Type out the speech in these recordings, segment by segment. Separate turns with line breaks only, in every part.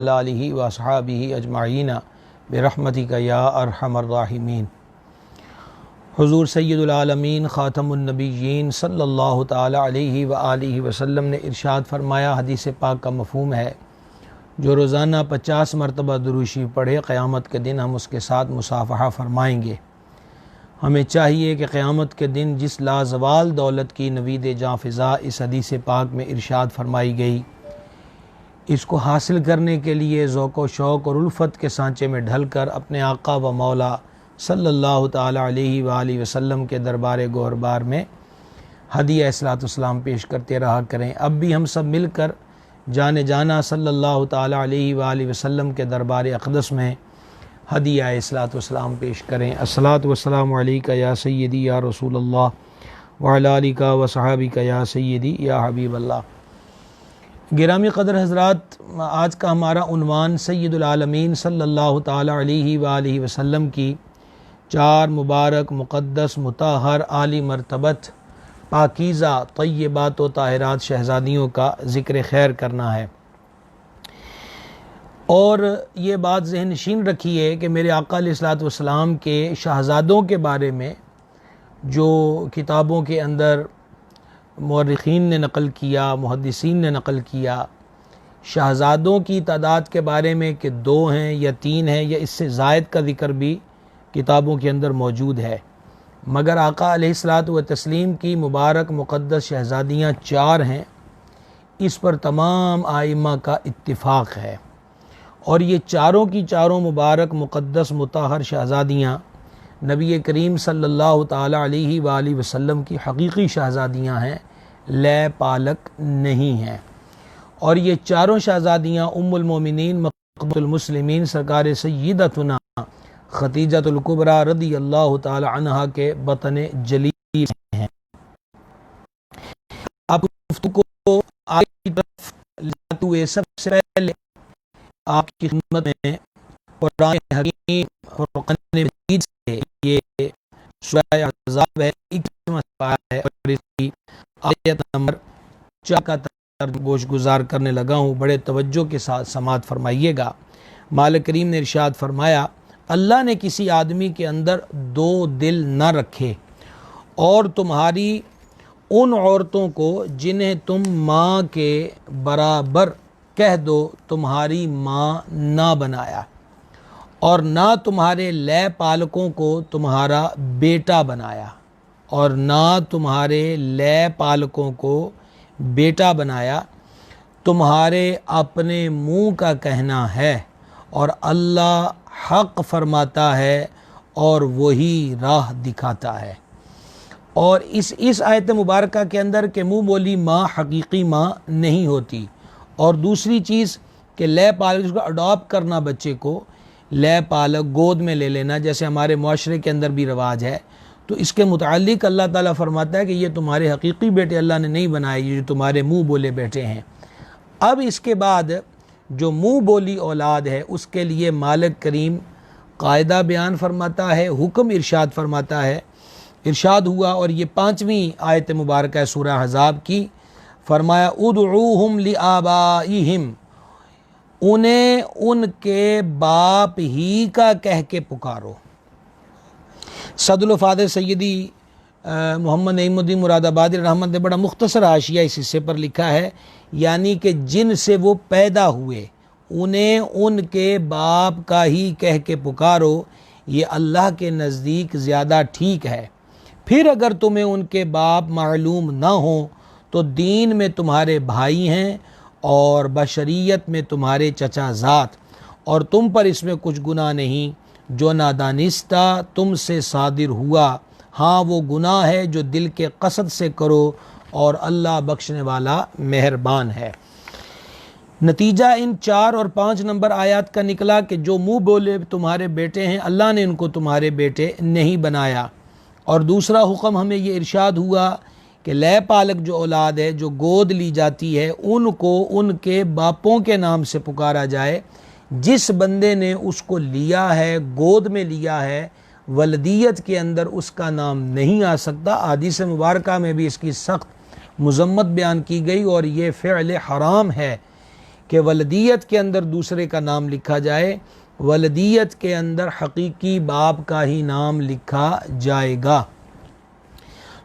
آلہ و اصحابہ اجمعین برحمتک یا ارحم الراحمین۔ حضور سید العالمین خاتم النبیین صلی اللہ تعالی علیہ وآلہ وسلم نے ارشاد فرمایا، حدیث پاک کا مفہوم ہے، جو روزانہ 50 مرتبہ درود شریف پڑھے قیامت کے دن ہم اس کے ساتھ مصافحہ فرمائیں گے۔ ہمیں چاہیے کہ قیامت کے دن جس لازوال دولت کی نوید جاں فضا اس حدیث پاک میں ارشاد فرمائی گئی، اس کو حاصل کرنے کے لیے ذوق و شوق اور الفت کے سانچے میں ڈھل کر اپنے آقا و مولا صلی اللہ تعالی علیہ وآلہ وسلم کے دربار گوہربار میں ہدیہ اصلاۃ والسلام پیش کرتے رہا کریں۔ اب بھی ہم سب مل کر جانے جانا صلی اللہ تعالی علیہ وآلہ وسلم کے دربار اقدس میں ہدیہ اصلاۃ والسلام پیش کریں۔ الصلاۃ والسلام علیکہ یا سیدی یا رسول اللہ وعلی آلک و صحابک یا سیدی یا حبیب اللہ۔ گرامی قدر حضرات، آج کا ہمارا عنوان سید العالمین صلی اللہ تعالی علیہ وآلہ وسلم کی 4 مبارک مقدس مطہر عالی مرتبت پاکیزہ طیبات و طاہرات شہزادیوں کا ذکر خیر کرنا ہے۔ اور یہ بات ذہن نشین رکھیے کہ میرے آقا علیہ الصلوۃ والسلام کے شہزادوں کے بارے میں جو کتابوں کے اندر مورخین نے نقل کیا، محدثین نے نقل کیا، شہزادوں کی تعداد کے بارے میں کہ 2 ہیں یا 3 ہیں یا اس سے زائد کا ذکر بھی کتابوں کے اندر موجود ہے، مگر آقا علیہ الصلوۃ والتسلیم کی مبارک مقدس شہزادیاں 4 ہیں، اس پر تمام ائمہ کا اتفاق ہے۔ اور یہ چاروں کی چاروں مبارک مقدس مطہر شہزادیاں نبی کریم صلی اللہ تعالی علیہ وآلہ وسلم کی حقیقی شہزادیاں ہیں، لے پالک نہیں ہیں۔ اور یہ چاروں شہزادیاں ام المومنین مقدمۃ المسلمین سرکار سیدتنا خدیجہ الکبریٰ رضی اللہ تعالی عنہا کے بطن جلی ہیں۔ آپ گفتگو کو آگے کی طرف لاتے ہوئے سب سے پہلے آپ کی خدمت میں قرآن حکیم فرقان مجید سے یہ سورہ احزاب ہے، 21واں پارہ ہے، اور اس کی آیت نمبر 4 کا ترجمہ گوش گزار کرنے لگا ہوں، بڑے توجہ کے ساتھ سماعت فرمائیے گا۔ مالک کریم نے ارشاد فرمایا، اللہ نے کسی آدمی کے اندر 2 دل نہ رکھے، اور تمہاری ان عورتوں کو جنہیں تم ماں کے برابر کہہ دو تمہاری ماں نہ بنایا، اور نہ تمہارے لے پالکوں کو تمہارا بیٹا بنایا، اور نہ تمہارے لے پالکوں کو بیٹا بنایا، تمہارے اپنے منہ کا کہنا ہے، اور اللہ حق فرماتا ہے اور وہی راہ دکھاتا ہے۔ اور اس آیت مبارکہ کے اندر کہ منہ بولی ماں حقیقی ماں نہیں ہوتی، اور دوسری چیز کہ لے پالک اس کو اڈاپٹ کرنا، بچے کو لے پالک گود میں لے لینا، جیسے ہمارے معاشرے کے اندر بھی رواج ہے، تو اس کے متعلق اللہ تعالیٰ فرماتا ہے کہ یہ تمہارے حقیقی بیٹے اللہ نے نہیں بنائے، یہ جو تمہارے منہ بولے بیٹے ہیں۔ اب اس کے بعد جو منہ بولی اولاد ہے اس کے لیے مالک کریم قاعدہ بیان فرماتا ہے، حکم ارشاد فرماتا ہے۔ ارشاد ہوا، اور یہ 5ویں آیت مبارکہ ہے سورہ احزاب کی، فرمایا ادعوہم لآبائہم، انہیں ان کے باپ ہی کا کہہ کے پکارو۔ صدر الفاضل سیدی محمد نعیم الدین مراد آبادی رحمت نے بڑا مختصر حاشیہ اس حصے پر لکھا ہے، یعنی کہ جن سے وہ پیدا ہوئے انہیں ان کے باپ کا ہی کہہ کے پکارو، یہ اللہ کے نزدیک زیادہ ٹھیک ہے۔ پھر اگر تمہیں ان کے باپ معلوم نہ ہوں تو دین میں تمہارے بھائی ہیں اور بشریت میں تمہارے چچا زاد، اور تم پر اس میں کچھ گناہ نہیں جو نادانستہ تم سے صادر ہوا، ہاں وہ گناہ ہے جو دل کے قصد سے کرو، اور اللہ بخشنے والا مہربان ہے۔ نتیجہ ان 4 اور 5 نمبر آیات کا نکلا کہ جو منہ بولے تمہارے بیٹے ہیں اللہ نے ان کو تمہارے بیٹے نہیں بنایا۔ اور دوسرا حکم ہمیں یہ ارشاد ہوا کہ لے پالک جو اولاد ہے جو گود لی جاتی ہے ان کو ان کے باپوں کے نام سے پکارا جائے، جس بندے نے اس کو لیا ہے گود میں لیا ہے ولدیت کے اندر اس کا نام نہیں آ سکتا۔ احادیث مبارکہ میں بھی اس کی سخت مذمت بیان کی گئی، اور یہ فعل حرام ہے کہ ولدیت کے اندر دوسرے کا نام لکھا جائے، ولدیت کے اندر حقیقی باپ کا ہی نام لکھا جائے گا۔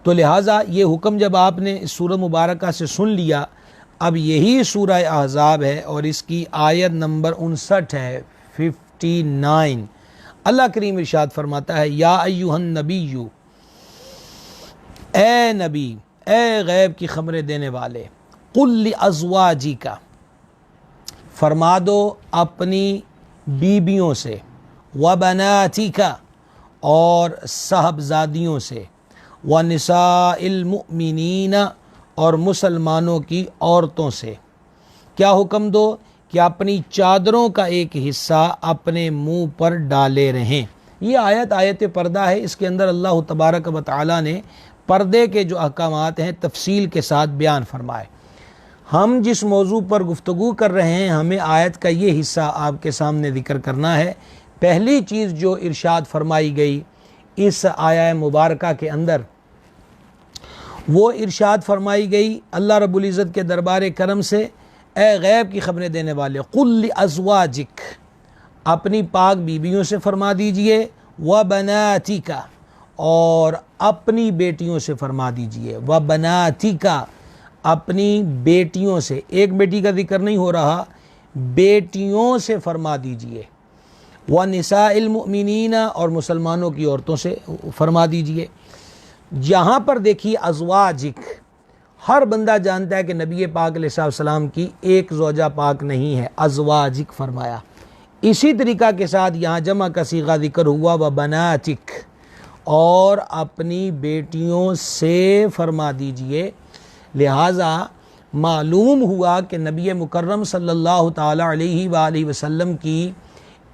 تو لہٰذا یہ حکم جب آپ نے اس سورہ مبارکہ سے سن لیا، اب یہی سورہ احزاب ہے اور اس کی آیت نمبر 59 ہے، 59۔ اللہ کریم ارشاد فرماتا ہے، یا ایھا النبی، اے نبی، اے غیب کی خبریں دینے والے، قل لازواجک، فرما دو اپنی بیبیوں سے، وبناتک، اور صاحبزادیوں سے، ونساء المؤمنین، اور مسلمانوں کی عورتوں سے، کیا حکم دو کہ اپنی چادروں کا ایک حصہ اپنے منہ پر ڈالے رہیں۔ یہ آیت پردہ ہے، اس کے اندر اللہ تبارک و تعالی نے پردے کے جو احکامات ہیں تفصیل کے ساتھ بیان فرمائے۔ ہم جس موضوع پر گفتگو کر رہے ہیں، ہمیں آیت کا یہ حصہ آپ کے سامنے ذکر کرنا ہے۔ پہلی چیز جو ارشاد فرمائی گئی اس آیہ مبارکہ کے اندر، وہ ارشاد فرمائی گئی اللہ رب العزت کے دربار کرم سے، اے غیب کی خبریں دینے والے، قل لازواجک، اپنی پاک بیویوں سے فرما دیجئے، وبناتک، اور اپنی بیٹیوں سے فرما دیجئے، وبناتک، اپنی بیٹیوں سے، ایک بیٹی کا ذکر نہیں ہو رہا، بیٹیوں سے فرما دیجئے، ونساء المؤمنین، اور مسلمانوں کی عورتوں سے فرما دیجئے۔ یہاں پر دیکھیے ازواجک، ہر بندہ جانتا ہے کہ نبی پاک علیہ السلام کی ایک زوجہ پاک نہیں ہے، ازواجک فرمایا۔ اسی طریقہ کے ساتھ یہاں جمع کا صیغہ ذکر ہوا، وبناتک، اور اپنی بیٹیوں سے فرما دیجئے۔ لہٰذا معلوم ہوا کہ نبی مکرم صلی اللہ تعالی علیہ وآلہ وسلم کی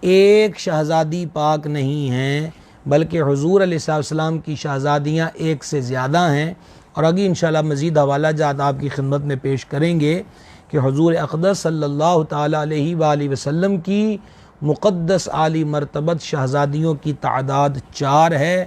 ایک شہزادی پاک نہیں ہیں، بلکہ حضور علیہ السلام کی شہزادیاں ایک سے زیادہ ہیں، اور آگے انشاءاللہ مزید حوالہ جات آپ کی خدمت میں پیش کریں گے کہ حضور اقدس صلی اللہ تعالی علیہ وآلہ وسلم کی مقدس عالی مرتبت شہزادیوں کی تعداد 4 ہے،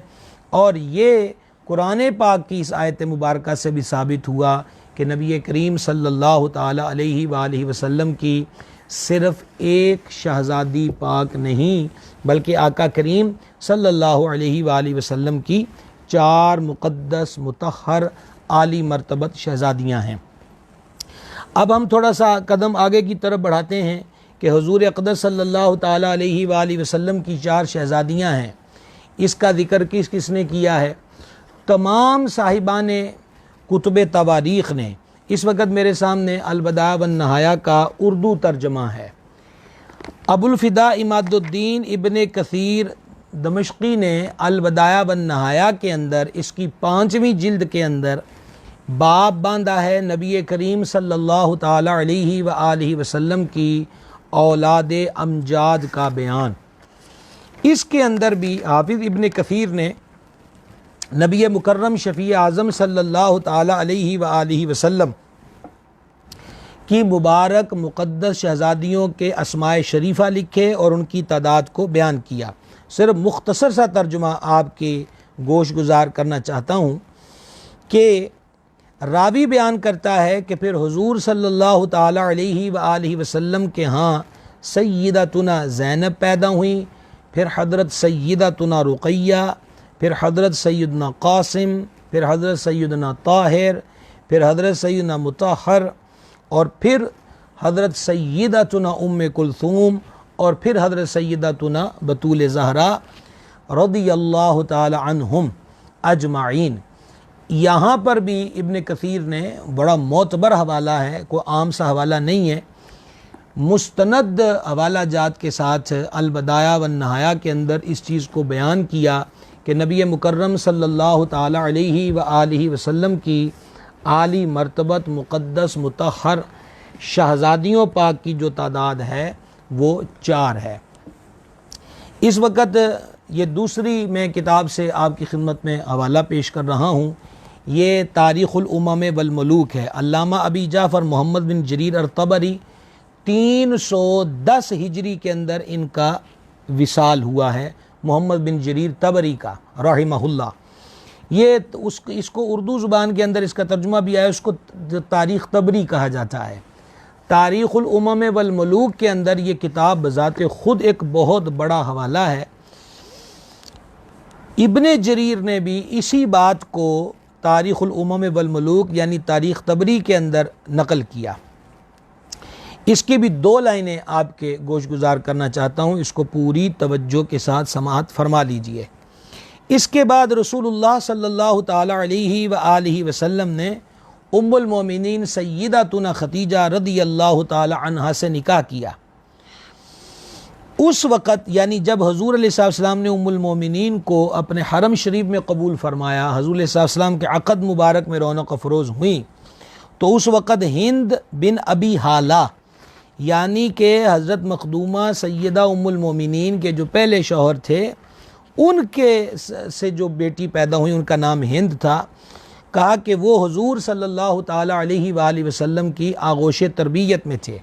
اور یہ قرآن پاک کی اس آیت مبارکہ سے بھی ثابت ہوا کہ نبی کریم صلی اللہ تعالی علیہ وآلہ وسلم کی صرف ایک شہزادی پاک نہیں، بلکہ آقا کریم صلی اللہ علیہ وآلہ وسلم کی 4 مقدس مطہر عالی مرتبت شہزادیاں ہیں۔ اب ہم تھوڑا سا قدم آگے کی طرف بڑھاتے ہیں کہ حضور اقدس صلی اللہ تعالی علیہ وآلہ وسلم کی 4 شہزادیاں ہیں، اس کا ذکر کس کس نے کیا ہے؟ تمام صاحبان کتب تواریخ نے۔ اس وقت میرے سامنے البدایہ والنہایہ کا اردو ترجمہ ہے۔ ابو الفدا عماد الدین ابن کثیر دمشقی نے البدایہ والنہایہ کے اندر، اس کی 5ویں جلد کے اندر، باب باندھا ہے نبی کریم صلی اللہ تعالی علیہ وآلہ وسلم کی اولاد امجاد کا بیان۔ اس کے اندر بھی حافظ ابن کثیر نے نبی مکرم شفیع اعظم صلی اللہ تعالی علیہ وآلہ وسلم کی مبارک مقدس شہزادیوں کے اسماء شریفہ لکھے اور ان کی تعداد کو بیان کیا۔ صرف مختصر سا ترجمہ آپ کے گوش گزار کرنا چاہتا ہوں کہ راوی بیان کرتا ہے کہ پھر حضور صلی اللہ تعالی علیہ وآلہ وسلم کے ہاں سیدتنا زینب پیدا ہوئیں، پھر حضرت سیدتنا رقیہ، پھر حضرت سیدنا قاسم، پھر حضرت سیدنا طاہر، پھر حضرت سیدنا مطہر، اور پھر حضرت سیدتنا ام کلثوم، اور پھر حضرت سیدتنا بطول زہرا رضی اللہ تعالی عنہم اجمعین۔ یہاں پر بھی ابن کثیر نے بڑا معتبر حوالہ ہے، کوئی عام سا حوالہ نہیں ہے، مستند حوالہ جات کے ساتھ البدایہ والنہایہ کے اندر اس چیز کو بیان کیا کہ نبی مکرم صلی اللہ تعالی علیہ وآلہ وسلم کی عالی مرتبت مقدس مطہر شہزادیوں پاک کی جو تعداد ہے وہ 4 ہے۔ اس وقت یہ دوسری میں کتاب سے آپ کی خدمت میں حوالہ پیش کر رہا ہوں، یہ تاریخ الامم والملوک ہے، علامہ ابی جعفر محمد بن جریر الطبری 310 ہجری کے اندر ان کا وصال ہوا ہے، محمد بن جریر طبری کا رحمہ اللہ۔ یہ اس کو اردو زبان کے اندر اس کا ترجمہ بھی آیا، اس کو تاریخ طبری کہا جاتا ہے۔ تاریخ الامم والملوک کے اندر یہ کتاب بذات خود ایک بہت بڑا حوالہ ہے۔ ابن جریر نے بھی اسی بات کو تاریخ الامم والملوک یعنی تاریخ طبری کے اندر نقل کیا۔ اس کی بھی 2 لائنیں آپ کے گوش گزار کرنا چاہتا ہوں، اس کو پوری توجہ کے ساتھ سماعت فرما لیجئے۔ اس کے بعد رسول اللہ صلی اللہ تعالی علیہ وآلہ وسلم نے ام المومنین سیدتنا خدیجہ رضی اللہ تعالی عنہا سے نکاح کیا۔ اس وقت یعنی جب حضور علیہ السلام نے ام المومنین کو اپنے حرم شریف میں قبول فرمایا، حضور علیہ السلام کے عقد مبارک میں رونق افروز ہوئیں، تو اس وقت ہند بن ابی حالہ یعنی کہ حضرت مخدومہ سیدہ ام المومنین کے جو پہلے شوہر تھے، ان کے سے جو بیٹی پیدا ہوئی ان کا نام ہند تھا۔ کہا کہ وہ حضور صلی اللہ تعالی علیہ وآلہ وسلم کی آغوش تربیت میں تھے۔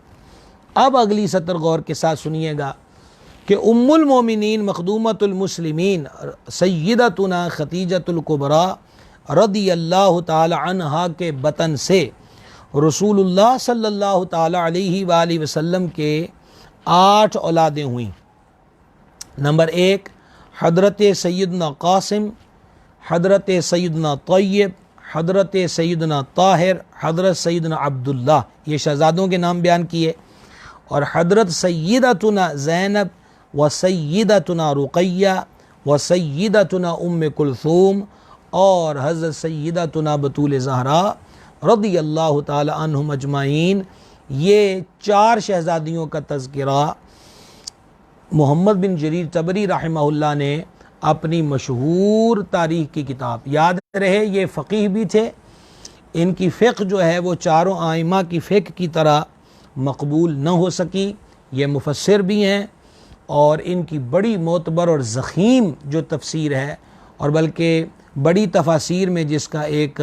اب اگلی سطر غور کے ساتھ سنیے گا کہ ام المومنین مخدومۃ المسلمین سیدتنا خدیجۃ الکبریٰ رضی اللہ تعالی عنہا کے بطن سے رسول اللہ صلی اللہ تعالی علیہ وآلہ وسلم کے 8 اولادیں ہوئیں۔ نمبر 1 حضرت سیدنا قاسم، حضرت سیدنا طیب، حضرت سیدنا طاہر، حضرت سیدنا عبداللہ، یہ شہزادوں کے نام بیان کیے، اور حضرت سیدتنا زینب و سیدتنا رقیہ و سیدتنا ام کلثوم اور حضرت سیدتنا بطول زہرا رضی اللہ تعالی عنہم اجمعین۔ یہ 4 شہزادیوں کا تذکرہ محمد بن جریر طبری رحمہ اللہ نے اپنی مشہور تاریخ کی کتاب، یاد رہے یہ فقیہ بھی تھے، ان کی فقہ جو ہے وہ 4 ائمہ کی فقہ کی طرح مقبول نہ ہو سکی، یہ مفسر بھی ہیں، اور ان کی بڑی معتبر اور ضخیم جو تفسیر ہے، اور بلکہ بڑی تفاسیر میں جس کا ایک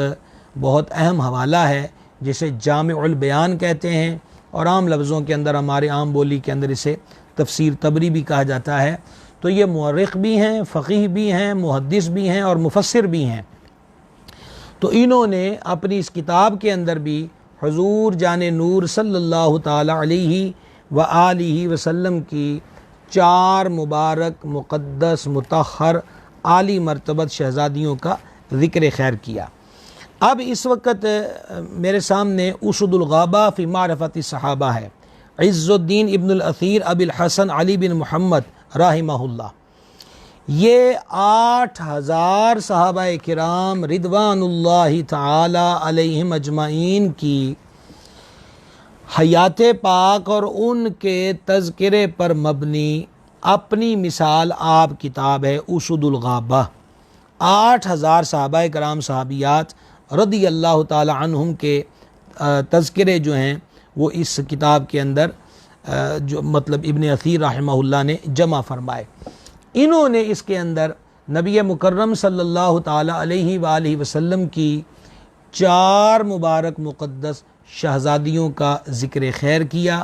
بہت اہم حوالہ ہے جسے جامع البیان کہتے ہیں، اور عام لفظوں کے اندر ہمارے عام بولی کے اندر اسے تفسیر طبری بھی کہا جاتا ہے۔ تو یہ مورخ بھی ہیں، فقیہ بھی ہیں، محدث بھی ہیں اور مفسر بھی ہیں۔ تو انہوں نے اپنی اس کتاب کے اندر بھی حضور جان نور صلی اللہ تعالی علیہ وآلہ وسلم کی 4 مبارک مقدس مطہر عالی مرتبت شہزادیوں کا ذکر خیر کیا۔ اب اس وقت میرے سامنے اسد الغابہ فی معرفت الصحابہ ہے، عز الدین ابن الاثیر ابی الحسن علی بن محمد رحمہ اللہ۔ یہ 8000 صحابہ کرام رضوان اللہ تعالی علیہم اجمعین کی حیات پاک اور ان کے تذکرے پر مبنی اپنی مثال آپ کتاب ہے اسد الغابہ۔ 8000 صحابہ کرام صحابیات رضی اللہ تعالی عنہم کے تذکرے جو ہیں وہ اس کتاب کے اندر جو مطلب ابن اثیر رحمہ اللہ نے جمع فرمائے۔ انہوں نے اس کے اندر نبی مکرم صلی اللہ تعالی علیہ وآلہ وسلم کی 4 مبارک مقدس شہزادیوں کا ذکر خیر کیا،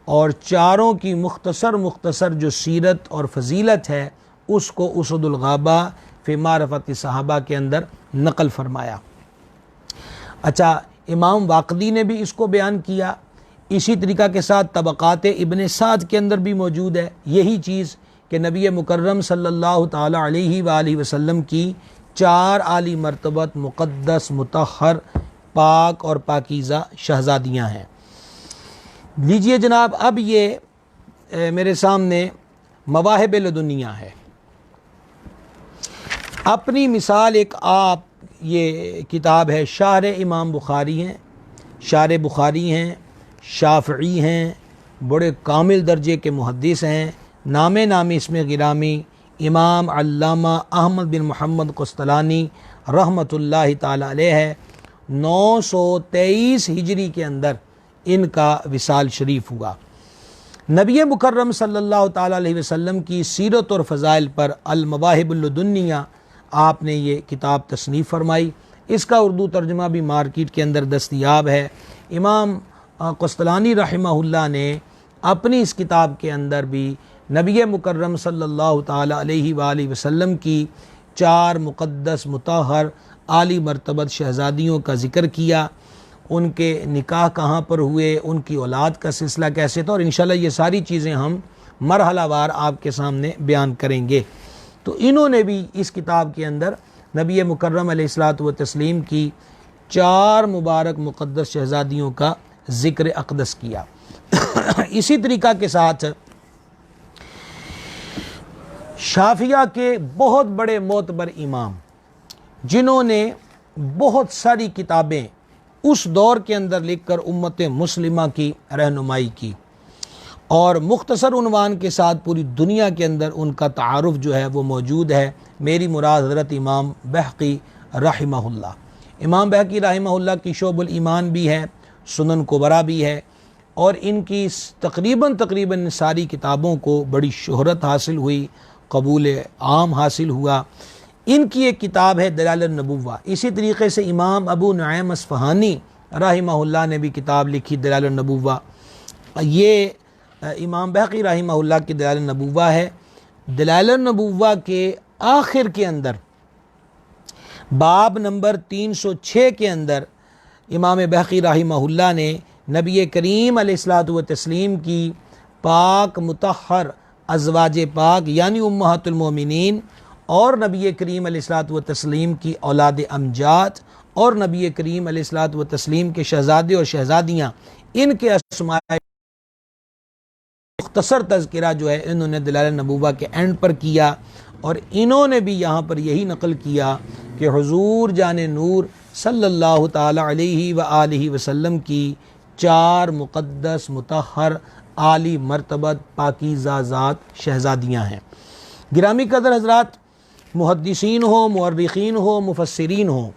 اور 4 کی مختصر جو سیرت اور فضیلت ہے اس کو اسد الغابہ فی معرفت صحابہ کے اندر نقل فرمایا۔ اچھا، امام واقدی نے بھی اس کو بیان کیا، اسی طریقہ کے ساتھ طبقات ابن سعد کے اندر بھی موجود ہے یہی چیز کہ نبی مکرم صلی اللہ تعالی علیہ وآلہ وسلم کی 4 عالی مرتبت مقدس مطہر پاک اور پاکیزہ شہزادیاں ہیں۔ لیجئے جناب، اب یہ میرے سامنے مواہب لدنیہ ہے۔ اپنی مثال ایک آپ یہ کتاب ہے، شارح امام بخاری ہیں، شارح بخاری ہیں، شافعی ہیں، بڑے کامل درجے کے محدث ہیں، نامی اسم گرامی امام علامہ احمد بن محمد قسطلانی رحمۃ اللہ تعالی علیہ ہے۔ 923 ہجری کے اندر ان کا وصال شریف ہوا۔ نبی مکرم صلی اللہ تعالی علیہ وسلم کی سیرت اور فضائل پر المواہب اللدنیہ آپ نے یہ کتاب تصنیف فرمائی۔ اس کا اردو ترجمہ بھی مارکیٹ کے اندر دستیاب ہے۔ امام قسطلانی رحمہ اللہ نے اپنی اس کتاب کے اندر بھی نبی مکرم صلی اللہ تعالی علیہ وآلہ وسلم کی 4 مقدس مطہر عالی مرتبت شہزادیوں کا ذکر کیا، ان کے نکاح کہاں پر ہوئے، ان کی اولاد کا سلسلہ کیسے تھا، اور انشاءاللہ یہ ساری چیزیں ہم مرحلہ وار آپ کے سامنے بیان کریں گے۔ تو انہوں نے بھی اس کتاب کے اندر نبی مکرم علیہ الصلاۃ والتسلیم کی 4 مبارک مقدس شہزادیوں کا ذکر اقدس کیا۔ اسی طریقہ کے ساتھ شافعیہ کے بہت بڑے معتبر امام جنہوں نے بہت ساری کتابیں اس دور کے اندر لکھ کر امت مسلمہ کی رہنمائی کی، اور مختصر عنوان کے ساتھ پوری دنیا کے اندر ان کا تعارف جو ہے وہ موجود ہے۔ میری مراد حضرت امام بہقی رحمہ اللہ۔ امام بہقی رحمہ اللہ کی شعب الایمان بھی ہے، سنن کبریٰ بھی ہے، اور ان کی تقریباً ساری کتابوں کو بڑی شہرت حاصل ہوئی، قبول عام حاصل ہوا۔ ان کی ایک کتاب ہے دلائل النبوہ۔ اسی طریقے سے امام ابو نعیم اصفہانی رحمہ اللہ نے بھی کتاب لکھی دلائل النبوہ۔ یہ امام بہقی رحمہ اللہ کی دلائل النبوہ ہے۔ دلائل النبوہ کے آخر کے اندر باب نمبر 306 کے اندر امام بہقی رحمہ اللہ نے نبی کریم علیہ الصلاۃ والتسلیم کی پاک مطہر ازواج پاک یعنی امہات المومنین اور نبی کریم علیہ الصلاۃ والتسلیم کی اولاد امجاد اور نبی کریم علیہ الصلاۃ والتسلیم کے شہزادے اور شہزادیاں، ان کے اسماء مختصر تذکرہ جو ہے انہوں نے دلائل النبوہ کے اینڈ پر کیا، اور انہوں نے بھی یہاں پر یہی نقل کیا کہ حضور جان نور صلی اللہ تعالی علیہ وآلہ وسلم کی 4 مقدس مطہر عالی مرتبت پاکیزہ ذات شہزادیاں ہیں۔ گرامی قدر حضرات، محدثین ہو، مورخین ہو، مفسرین ہو،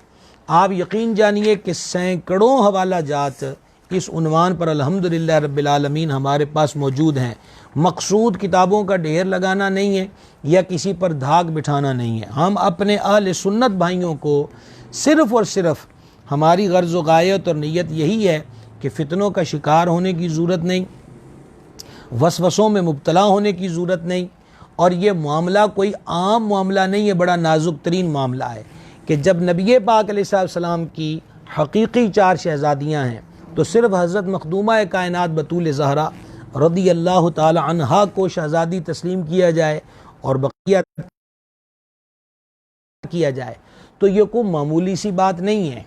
آپ یقین جانیے کہ سینکڑوں حوالہ جات اس عنوان پر الحمدللہ رب العالمین ہمارے پاس موجود ہیں۔ مقصود کتابوں کا ڈھیر لگانا نہیں ہے یا کسی پر دھاگ بٹھانا نہیں ہے، ہم اپنے اہل سنت بھائیوں کو صرف اور صرف ہماری غرض و غایت اور نیت یہی ہے کہ فتنوں کا شکار ہونے کی ضرورت نہیں، وسوسوں میں مبتلا ہونے کی ضرورت نہیں، اور یہ معاملہ کوئی عام معاملہ نہیں ہے، بڑا نازک ترین معاملہ ہے کہ جب نبی پاک علیہ السلام کی حقیقی 4 شہزادیاں ہیں تو صرف حضرت مخدومہ کائنات بطول زہرا رضی اللہ تعالی عنہا کو شہزادی تسلیم کیا جائے اور بقیہ کیا جائے تو یہ کوئی معمولی سی بات نہیں ہے۔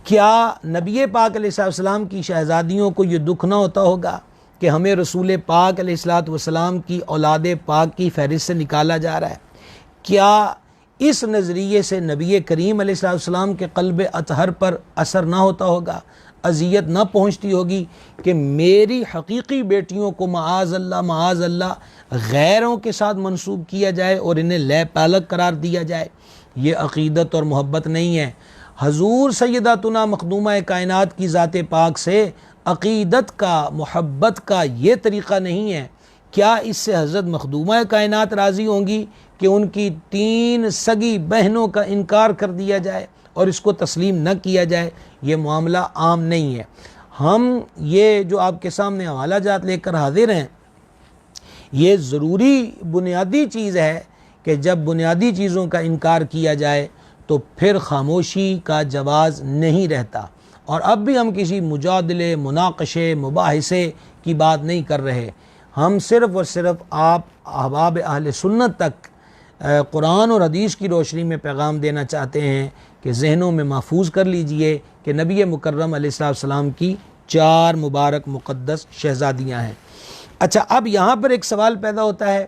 کیا نبی پاک علیہ السلام کی شہزادیوں کو یہ دکھ نہ ہوتا ہوگا کہ ہمیں رسول پاک علیہ السلام کی اولاد پاک کی فہرست سے نکالا جا رہا ہے؟ کیا اس نظریے سے نبی کریم علیہ السلام کے قلب اطہر پر اثر نہ ہوتا ہوگا، اذیت نہ پہنچتی ہوگی کہ میری حقیقی بیٹیوں کو معاذ اللہ غیروں کے ساتھ منسوب کیا جائے اور انہیں لے پالک قرار دیا جائے؟ یہ عقیدت اور محبت نہیں ہے۔ حضور سیداتنا مخدومہ کائنات کی ذات پاک سے عقیدت کا، محبت کا یہ طریقہ نہیں ہے۔ کیا اس سے حضرت مخدومہ کائنات راضی ہوں گی کہ ان کی 3 سگی بہنوں کا انکار کر دیا جائے اور اس کو تسلیم نہ کیا جائے؟ یہ معاملہ عام نہیں ہے۔ ہم یہ جو آپ کے سامنے حوالہ جات لے کر حاضر ہیں، یہ ضروری بنیادی چیز ہے کہ جب بنیادی چیزوں کا انکار کیا جائے تو پھر خاموشی کا جواز نہیں رہتا۔ اور اب بھی ہم کسی مجادلے، مناقشے، مباحثے کی بات نہیں کر رہے، ہم صرف اور صرف آپ احباب اہل سنت تک قرآن اور حدیث کی روشنی میں پیغام دینا چاہتے ہیں کہ ذہنوں میں محفوظ کر لیجئے کہ نبی مکرم علیہ السلام کی 4 مبارک مقدس شہزادیاں ہیں۔ اچھا، اب یہاں پر ایک سوال پیدا ہوتا ہے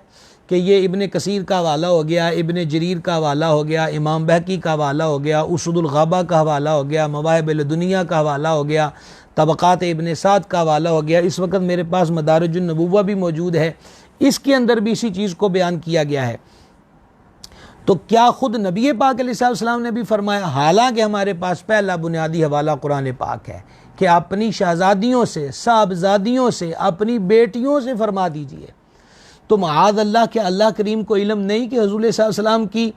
کہ یہ ابن کثیر کا حوالہ ہو گیا، ابن جریر کا حوالہ ہو گیا، امام بہقی کا حوالہ ہو گیا، اسد الغابہ کا حوالہ ہو گیا، مواہب الدنیا کا حوالہ ہو گیا، طبقات ابن سعد کا حوالہ ہو گیا، اس وقت میرے پاس مدارج النبوہ بھی موجود ہے، اس کے اندر بھی اسی چیز کو بیان کیا گیا ہے۔ تو کیا خود نبی پاک علیہ السلام نے بھی فرمایا؟ حالانکہ ہمارے پاس پہلا بنیادی حوالہ قرآن پاک ہے کہ اپنی شہزادیوں سے، صاحبزادیوں سے، اپنی بیٹیوں سے فرما دیجئے۔ تو معاذ اللہ کہ اللہ کریم کو علم نہیں کہ حضور صلی اللہ علیہ وسلم کی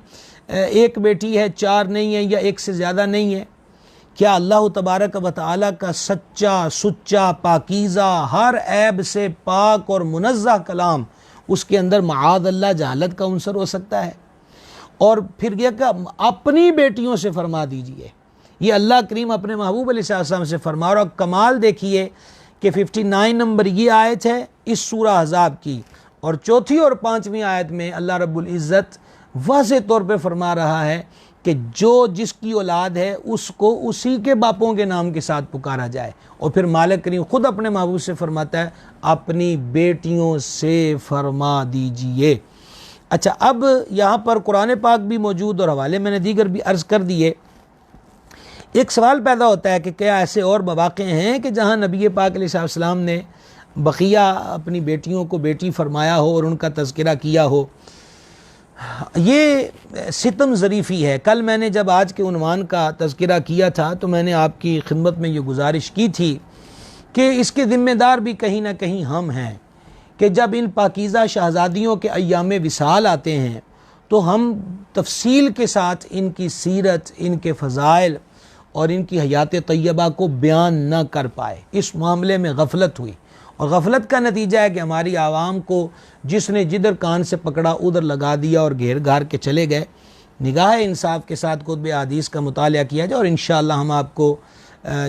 1 بیٹی ہے، 4 نہیں ہے یا 1 سے زیادہ نہیں ہے؟ کیا اللہ تبارک و تعالیٰ کا سچا پاکیزہ ہر عیب سے پاک اور منزہ کلام، اس کے اندر معاذ اللہ جہالت کا عنصر ہو سکتا ہے؟ اور پھر یہ کہ اپنی بیٹیوں سے فرما دیجئے، یہ اللہ کریم اپنے محبوب علیہ السلام سے فرما رہا. اور کمال دیکھیے کہ 59 نمبر یہ آیت ہے اس سورہ احزاب کی, اور چوتھی اور پانچویں آیت میں اللہ رب العزت واضح طور پہ فرما رہا ہے کہ جو جس کی اولاد ہے اس کو اسی کے باپوں کے نام کے ساتھ پکارا جائے. اور پھر مالک کریم خود اپنے محبوب سے فرماتا ہے اپنی بیٹیوں سے فرما دیجئے. اچھا, اب یہاں پر قرآن پاک بھی موجود اور حوالے میں نے دیگر بھی عرض کر دیے. ایک سوال پیدا ہوتا ہے کہ کیا ایسے اور مواقع ہیں کہ جہاں نبی پاک علیہ السلام نے بقیہ اپنی بیٹیوں کو بیٹی فرمایا ہو اور ان کا تذکرہ کیا ہو؟ یہ ستم ظریفی ہے. کل میں نے جب آج کے عنوان کا تذکرہ کیا تھا تو میں نے آپ کی خدمت میں یہ گزارش کی تھی کہ اس کے ذمہ دار بھی کہیں نہ کہیں ہم ہیں کہ جب ان پاکیزہ شہزادیوں کے ایام وصال آتے ہیں تو ہم تفصیل کے ساتھ ان کی سیرت, ان کے فضائل اور ان کی حیات طیبہ کو بیان نہ کر پائے. اس معاملے میں غفلت ہوئی, اور غفلت کا نتیجہ ہے کہ ہماری عوام کو جس نے جدھر کان سے پکڑا ادھر لگا دیا اور گھیر گھار کے چلے گئے. نگاہ انصاف کے ساتھ کتب حدیث کا مطالعہ کیا جائے, اور انشاءاللہ ہم آپ کو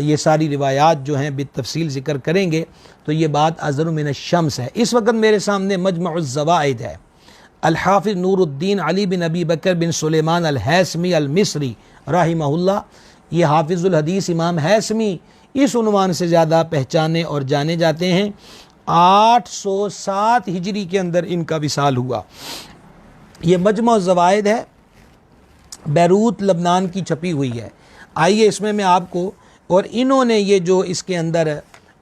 یہ ساری روایات جو ہیں بالتفصیل ذکر کریں گے. تو یہ بات ازر من الشمس ہے. اس وقت میرے سامنے مجمع الزوائد ہے, الحافظ نور الدین علی بن ابی بکر بن سلیمان الہیثمی المصری رحمہ اللہ. یہ حافظ الحدیث امام ہیثمی اس عنوان سے زیادہ پہچانے اور جانے جاتے ہیں. 807 ہجری کے اندر ان کا وصال ہوا. یہ مجمع الزوائد ہے, بیروت لبنان کی چھپی ہوئی ہے. آئیے اس میں آپ کو, اور انہوں نے یہ جو اس کے اندر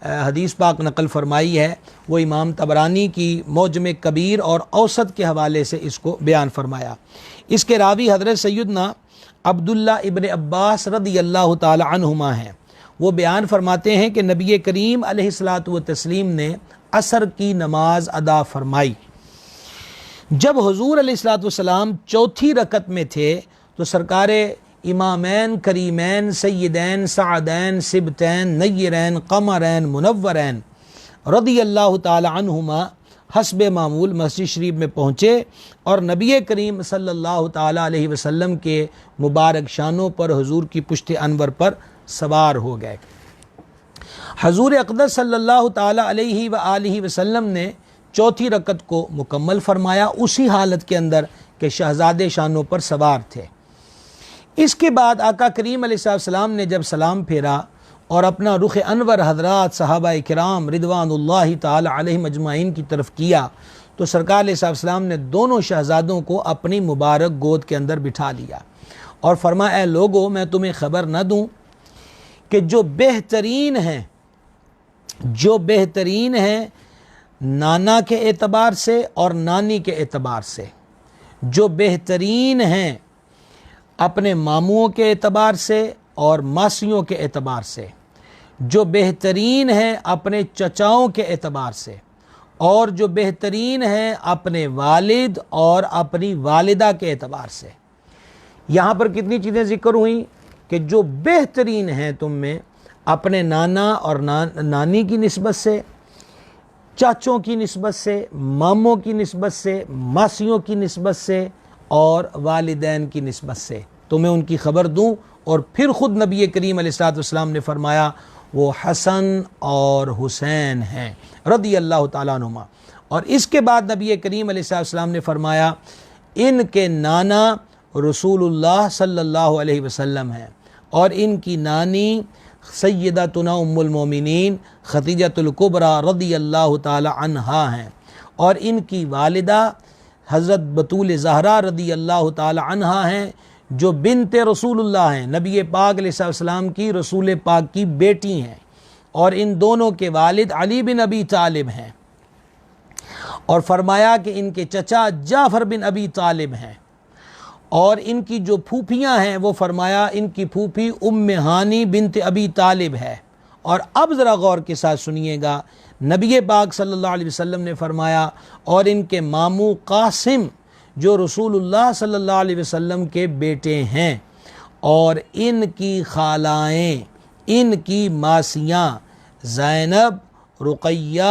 حدیث پاک نقل فرمائی ہے وہ امام طبرانی کی معجم کبیر اور اوسط کے حوالے سے اس کو بیان فرمایا. اس کے راوی حضرت سیدنا عبداللہ ابن عباس رضی اللہ تعالی عنہما ہیں. وہ بیان فرماتے ہیں کہ نبی کریم علیہ الصلاۃ والتسلیم نے عصر کی نماز ادا فرمائی. جب حضور علیہ الصلاۃ والسلام چوتھی رکعت میں تھے تو سرکار امامین کریمین سیدین سعدین سبتین نیرین قمرین منورین رضی اللہ تعالی عنہما حسب معمول مسجد شریف میں پہنچے اور نبی کریم صلی اللہ تعالی علیہ وسلم کے مبارک شانوں پر حضور کی پشت انور پر سوار ہو گئے. حضور اقدس صلی اللہ تعالی علیہ وآلہ وسلم نے چوتھی رکعت کو مکمل فرمایا اسی حالت کے اندر کہ شہزادے شانوں پر سوار تھے. اس کے بعد آقا کریم علیہ السلام نے جب سلام پھیرا اور اپنا رخ انور حضرات صحابہ کرام رضوان اللہ تعالی علیہم اجمعین کی طرف کیا تو سرکار علیہ السلام نے دونوں شہزادوں کو اپنی مبارک گود کے اندر بٹھا لیا اور فرمایا اے لوگو میں تمہیں خبر نہ دوں کہ جو بہترین ہیں نانا کے اعتبار سے اور نانی کے اعتبار سے, جو بہترین ہیں اپنے ماموں کے اعتبار سے اور ماسیوں کے اعتبار سے, جو بہترین ہیں اپنے چچاؤں کے اعتبار سے, اور جو بہترین ہیں اپنے والد اور اپنی والدہ کے اعتبار سے. یہاں پر کتنی چیزیں ذکر ہوئیں کہ جو بہترین ہیں تم میں اپنے نانا اور نانی کی نسبت سے, چاچوں کی نسبت سے, ماموں کی نسبت سے, ماسیوں کی نسبت سے اور والدین کی نسبت سے. تو میں ان کی خبر دوں. اور پھر خود نبی کریم علیہ السلام نے فرمایا وہ حسن اور حسین ہیں رضی اللہ تعالیٰ عنہما. اور اس کے بعد نبی کریم علیہ السلام نے فرمایا ان کے نانا رسول اللہ صلی اللہ علیہ وسلم ہیں اور ان کی نانی سیدتنا ام المومنین خدیجۃ الکبریٰ رضی اللہ تعالی عنہا ہیں, اور ان کی والدہ حضرت بطول زہرا رضی اللہ تعالی عنہا ہیں جو بنت رسول اللہ ہیں, نبی پاک علیہ السلام کی رسول پاک کی بیٹی ہیں, اور ان دونوں کے والد علی بن ابی طالب ہیں. اور فرمایا کہ ان کے چچا جعفر بن ابی طالب ہیں, اور ان کی جو پھوپھیاں ہیں وہ فرمایا ان کی پھوپھی ام ہانی بنت ابی طالب ہے. اور اب ذرا غور کے ساتھ سنیے گا, نبی پاک صلی اللہ علیہ وسلم نے فرمایا اور ان کے ماموں قاسم جو رسول اللہ صلی اللہ علیہ وسلم کے بیٹے ہیں, اور ان کی خالائیں ان کی ماسیاں زینب رقیہ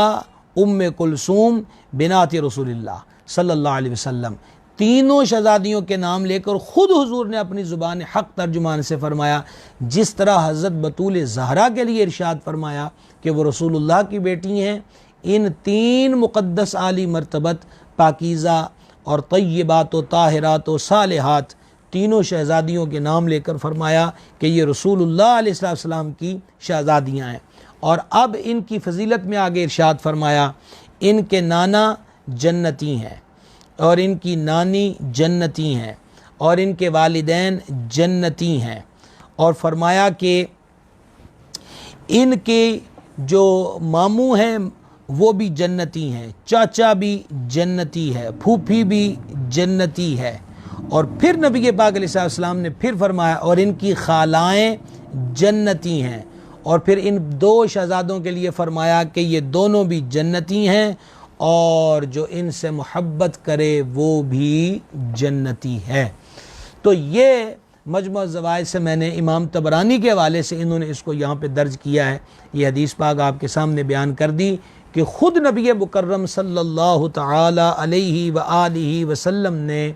ام کلثوم بنات رسول اللہ صلی اللہ علیہ وسلم تینوں شہزادیوں کے نام لے کر خود حضور نے اپنی زبان حق ترجمان سے فرمایا، جس طرح حضرت بطول زہرا کے لیے ارشاد فرمایا کہ وہ رسول اللہ کی بیٹی ہیں۔ ان تین مقدس عالی مرتبت پاکیزہ اور طیبات و طاہرات و صالحات تینوں شہزادیوں کے نام لے کر فرمایا کہ یہ رسول اللہ علیہ السلام کی شہزادیاں ہیں۔ اور اب ان کی فضیلت میں آگے ارشاد فرمایا ان کے نانا جنتی ہیں اور ان کی نانی جنتی ہیں اور ان کے والدین جنتی ہیں، اور فرمایا کہ ان کے جو ماموں ہیں وہ بھی جنتی ہیں، چاچا بھی جنتی ہے، پھوپھی بھی جنتی ہے۔ اور پھر نبی پاک علیہ السلام نے پھر فرمایا اور ان کی خالائیں جنتی ہیں، اور پھر ان دو شہزادوں کے لیے فرمایا کہ یہ دونوں بھی جنتی ہیں اور جو ان سے محبت کرے وہ بھی جنتی ہے۔ تو یہ مجموع الزوائد سے میں نے امام طبرانی کے حوالے سے انہوں نے اس کو یہاں پہ درج کیا ہے، یہ حدیث پاک آپ کے سامنے بیان کر دی کہ خود نبی مکرم صلی اللہ تعالی علیہ وآلہ وسلم نے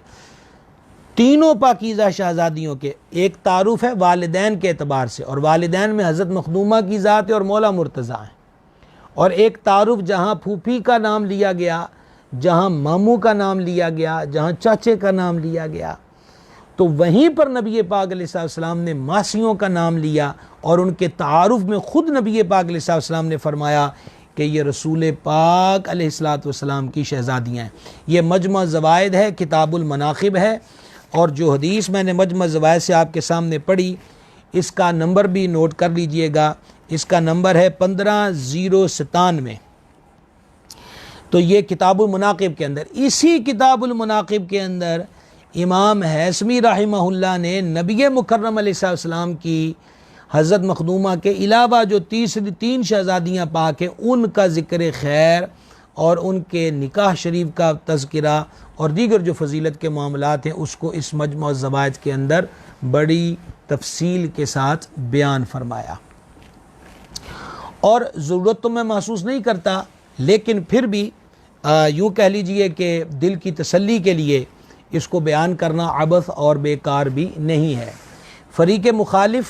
تینوں پاکیزہ شہزادیوں کے ایک تعارف ہے والدین کے اعتبار سے، اور والدین میں حضرت مخدومہ کی ذات ہے اور مولا مرتضیٰ ہیں، اور ایک تعارف جہاں پھوپھی کا نام لیا گیا، جہاں ماموں کا نام لیا گیا، جہاں چاچے کا نام لیا گیا، تو وہیں پر نبی پاک علیہ السلام نے ماسیوں کا نام لیا، اور ان کے تعارف میں خود نبی پاک علیہ السلام نے فرمایا کہ یہ رسول پاک علیہ السلام کی شہزادیاں ہیں۔ یہ مجمع الزوائد ہے، کتاب المناقب ہے، اور جو حدیث میں نے مجمع الزوائد سے آپ کے سامنے پڑھی اس کا نمبر بھی نوٹ کر لیجئے گا، اس کا نمبر ہے 15097۔ تو یہ کتاب المناقب کے اندر، اسی کتاب المناقب کے اندر امام حیثمی رحمہ اللہ نے نبی مکرم علیہ السلام کی حضرت مخدومہ کے علاوہ جو تین شہزادیاں پاک ہیں ان کا ذکر خیر اور ان کے نکاح شریف کا تذکرہ اور دیگر جو فضیلت کے معاملات ہیں اس کو اس مجموع الزوائد کے اندر بڑی تفصیل کے ساتھ بیان فرمایا۔ اور ضرورت تو میں محسوس نہیں کرتا، لیکن پھر بھی یوں کہہ لیجئے کہ دل کی تسلی کے لیے اس کو بیان کرنا عبث اور بیکار بھی نہیں ہے۔ فریق مخالف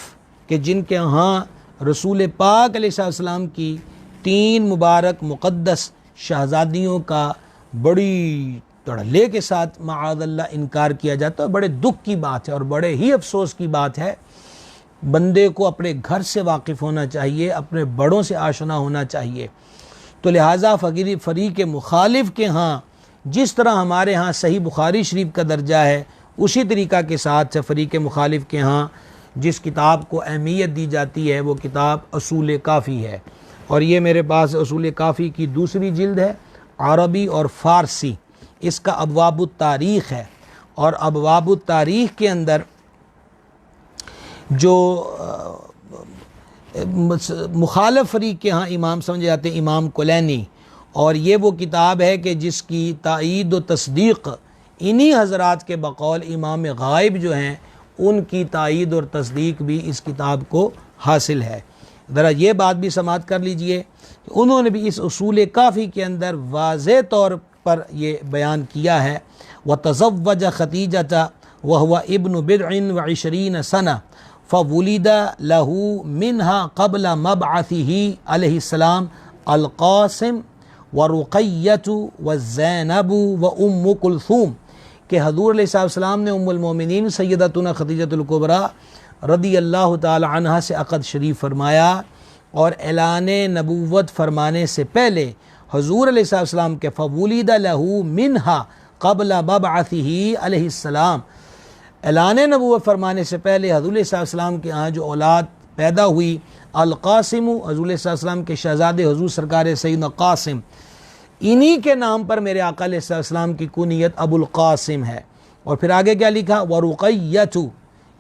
کہ جن کے ہاں رسول پاک علیہ السلام کی تین مبارک مقدس شہزادیوں کا بڑی تڑلے کے ساتھ معاذ اللہ انکار کیا جاتا ہے، بڑے دکھ کی بات ہے اور بڑے ہی افسوس کی بات ہے۔ بندے کو اپنے گھر سے واقف ہونا چاہیے، اپنے بڑوں سے آشنا ہونا چاہیے۔ تو لہٰذا فریق مخالف کے ہاں جس طرح ہمارے ہاں صحیح بخاری شریف کا درجہ ہے، اسی طریقہ کے ساتھ فریق مخالف کے ہاں جس کتاب کو اہمیت دی جاتی ہے وہ کتاب اصول کافی ہے، اور یہ میرے پاس اصول کافی کی دوسری جلد ہے، عربی اور فارسی۔ اس کا ابواب التاریخ ہے، اور ابواب التاریخ کے اندر جو مخالف فریق کے ہاں امام سمجھے جاتے ہیں امام کلینی، اور یہ وہ کتاب ہے کہ جس کی تائید و تصدیق انہی حضرات کے بقول امام غائب جو ہیں ان کی تائید اور تصدیق بھی اس کتاب کو حاصل ہے۔ ذرا یہ بات بھی سماعت کر لیجئے کہ انہوں نے بھی اس اصول کافی کے اندر واضح طور پر یہ بیان کیا ہے، وَتَزَوَّجَ خَدِیجَةَ وَهُوَ ابْنُ بِضْعٍ وَعِشْرِينَ سَنَةً فَوُلِدَ لَهُ مِنْهَا قَبْلَ مَبْعَثِهِ علیہ السلام القاسم ورقیۃ وزینب وام کلثوم، کہ حضور علیہ السلام نے ام المومنین سیدتنا خدیجۃ الکبریٰ رضی اللہ تعالی عنہا سے عقد شریف فرمایا، اور اعلان نبوت فرمانے سے پہلے حضور علیہ السلام کے فولد لہ منہا قبل مبعثہ علیہ السلام، اعلان نبوت فرمانے سے پہلے حضور علیہ السلام کے ہاں جو اولاد پیدا ہوئی، القاسم، حضور علیہ السلام کے شہزادے حضور سرکار سیدنا قاسم، انہی کے نام پر میرے آقا علیہ السلام کی کنیت ابو القاسم ہے۔ اور پھر آگے کیا لکھا، ورقیۃ،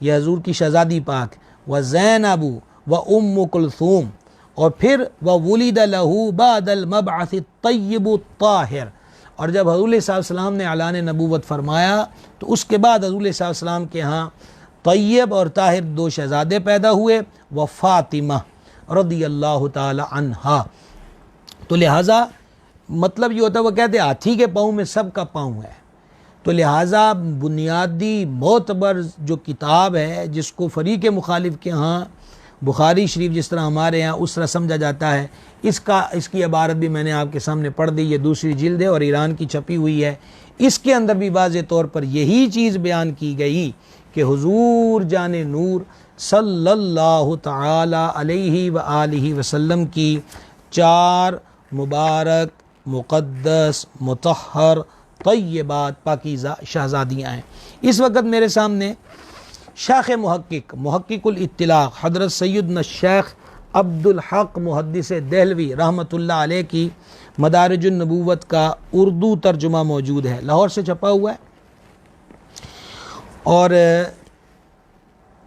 یہ حضور کی شہزادی پاک، وزینب وام کلثوم، اور پھر وولد لہ بعد المبعث الطیب الطاہر، اور جب حضور علیہ السلام نے اعلان نبوت فرمایا تو اس کے بعد حضور علیہ السلام کے ہاں طیب اور طاہر دو شہزادے پیدا ہوئے، و فاطمہ رضی اللہ تعالی عنہا۔ تو لہٰذا مطلب یہ ہوتا ہے، وہ کہتے ہیں ہاتھی کے پاؤں میں سب کا پاؤں ہے، تو لہٰذا بنیادی معتبر جو کتاب ہے جس کو فریق مخالف کے ہاں بخاری شریف جس طرح ہمارے ہاں اس طرح سمجھا جاتا ہے، اس کی عبارت بھی میں نے آپ کے سامنے پڑھ دی، یہ دوسری جلد ہے اور ایران کی چھپی ہوئی ہے۔ اس کے اندر بھی واضح طور پر یہی چیز بیان کی گئی کہ حضور جان نور صلی اللہ تعالی علیہ وآلہ وسلم کی 4 مبارک مقدس مطہر طیبات پاکیزہ شہزادیاں ہیں۔ اس وقت میرے سامنے شیخ محقق الاطلاق حضرت سیدنا الشیخ عبدالحق محدث دہلوی رحمۃ اللہ علیہ کی مدارج النبوت کا اردو ترجمہ موجود ہے، لاہور سے چھپا ہوا ہے، اور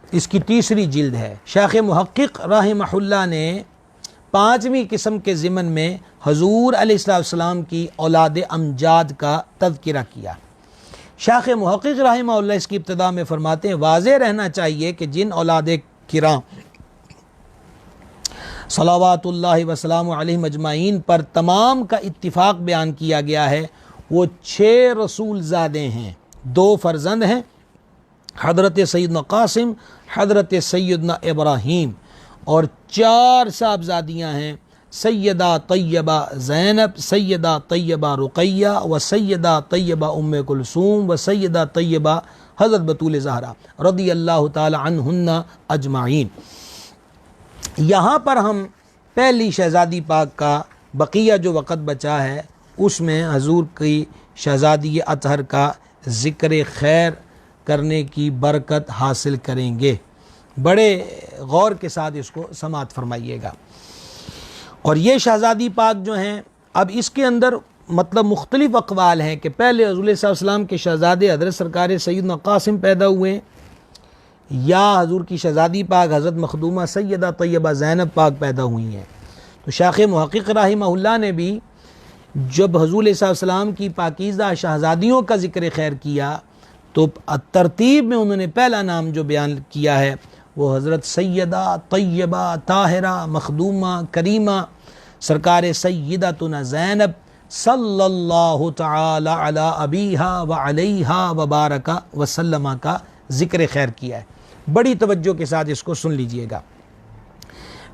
اس کی 3ری جلد ہے۔ شیخ محقق رحمہ اللہ نے 5ویں قسم کے ضمن میں حضور علیہ السلام کی اولاد امجاد کا تذکرہ کیا۔ شیخ محقق رحمہ اللہ اس کی ابتدا میں فرماتے ہیں واضح رہنا چاہیے کہ جن اولاد کرام صلوات اللہ وسلام علیہ مجمعین پر تمام کا اتفاق بیان کیا گیا ہے وہ 6 رسول زادے ہیں، 2 فرزند ہیں، حضرت سیدنا قاسم، حضرت سیدنا ابراہیم، اور 4 صاحبزادیاں ہیں، سیدہ طیبہ زینب، سیدہ طیبہ رقیہ، و سیدہ طیبہ ام کلثوم، و سیدہ طیبہ حضرت بطول زہرا رضی اللہ تعالی عنہن اجمعین۔ یہاں پر ہم پہلی شہزادی پاک کا بقیہ جو وقت بچا ہے اس میں حضور کی شہزادی اطہر کا ذکر خیر کرنے کی برکت حاصل کریں گے۔ بڑے غور کے ساتھ اس کو سماعت فرمائیے گا۔ اور یہ شہزادی پاک جو ہیں، اب اس کے اندر مطلب مختلف اقوال ہیں کہ پہلے حضور صلی اللہ علیہ وسلم کے شہزادے حضرت سرکار سیدنا قاسم پیدا ہوئے یا حضور کی شہزادی پاک حضرت مخدومہ سیدہ طیبہ زینب پاک پیدا ہوئی ہیں۔ تو شیخ محقق رحمہ اللہ نے بھی جب حضور صلی اللہ علیہ وسلم کی پاکیزہ شہزادیوں کا ذکر خیر کیا تو ترتیب میں انہوں نے پہلا نام جو بیان کیا ہے وہ حضرت سیدہ طیبہ طاہرہ مخدومہ کریمہ سرکار سیدتنا زینب صلی اللہ تعالی علی ابیہا و علیہا وبارک وسلم کا ذکر خیر کیا ہے۔ بڑی توجہ کے ساتھ اس کو سن لیجئے گا۔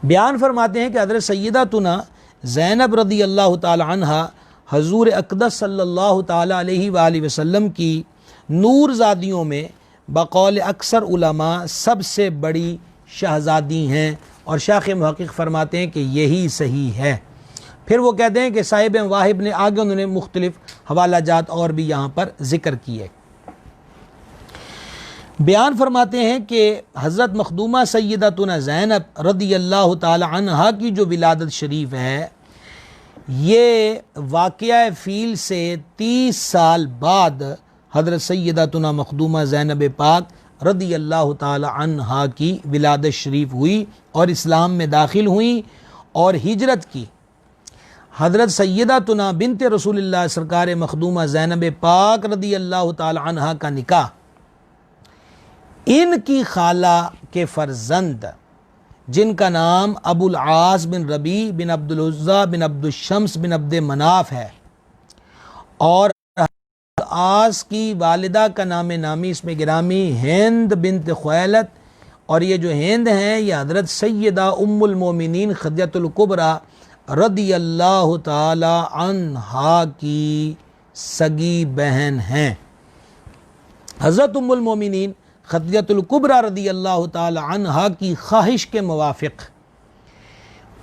بیان فرماتے ہیں کہ حضرت سیدتنا زینب رضی اللہ تعالی عنہ حضور اقدس صلی اللہ تعالی علیہ وآلہ وسلم کی نور زادیوں میں بقول اکثر علماء سب سے بڑی شہزادی ہیں، اور شیخ محقق فرماتے ہیں کہ یہی صحیح ہے۔ پھر وہ کہتے ہیں کہ صاحب واہب نے آگے انہوں نے مختلف حوالہ جات اور بھی یہاں پر ذکر کیے۔ بیان فرماتے ہیں کہ حضرت مخدومہ سیدتنا زینب رضی اللہ تعالی عنہا کی جو ولادت شریف ہے یہ واقعہ فیل سے 30 سال بعد حضرت سیدتنا مخدومہ زینب پاک رضی اللہ تعالی عنہا کی ولادت شریف ہوئی اور اسلام میں داخل ہوئیں اور ہجرت کی۔ حضرت سیدتنا بنت رسول اللہ سرکار مخدومہ زینب پاک رضی اللہ تعالی عنہا کا نکاح ان کی خالہ کے فرزند جن کا نام ابو العاص بن ربیع بن عبد العزیٰ بن عبد الشمس بن عبد مناف ہے، اور عاص کی والدہ کا نام نامی اس میں گرامی ہند بنت خویلد، اور یہ جو ہند ہیں یہ حضرت سیدہ ام المومنین خدیجہ الکبریٰ رضی اللہ تعالی عنہا کی سگی بہن ہیں۔ حضرت ام المومنین خدیجہ الکبریٰ رضی اللہ تعالی عنہا کی خواہش کے موافق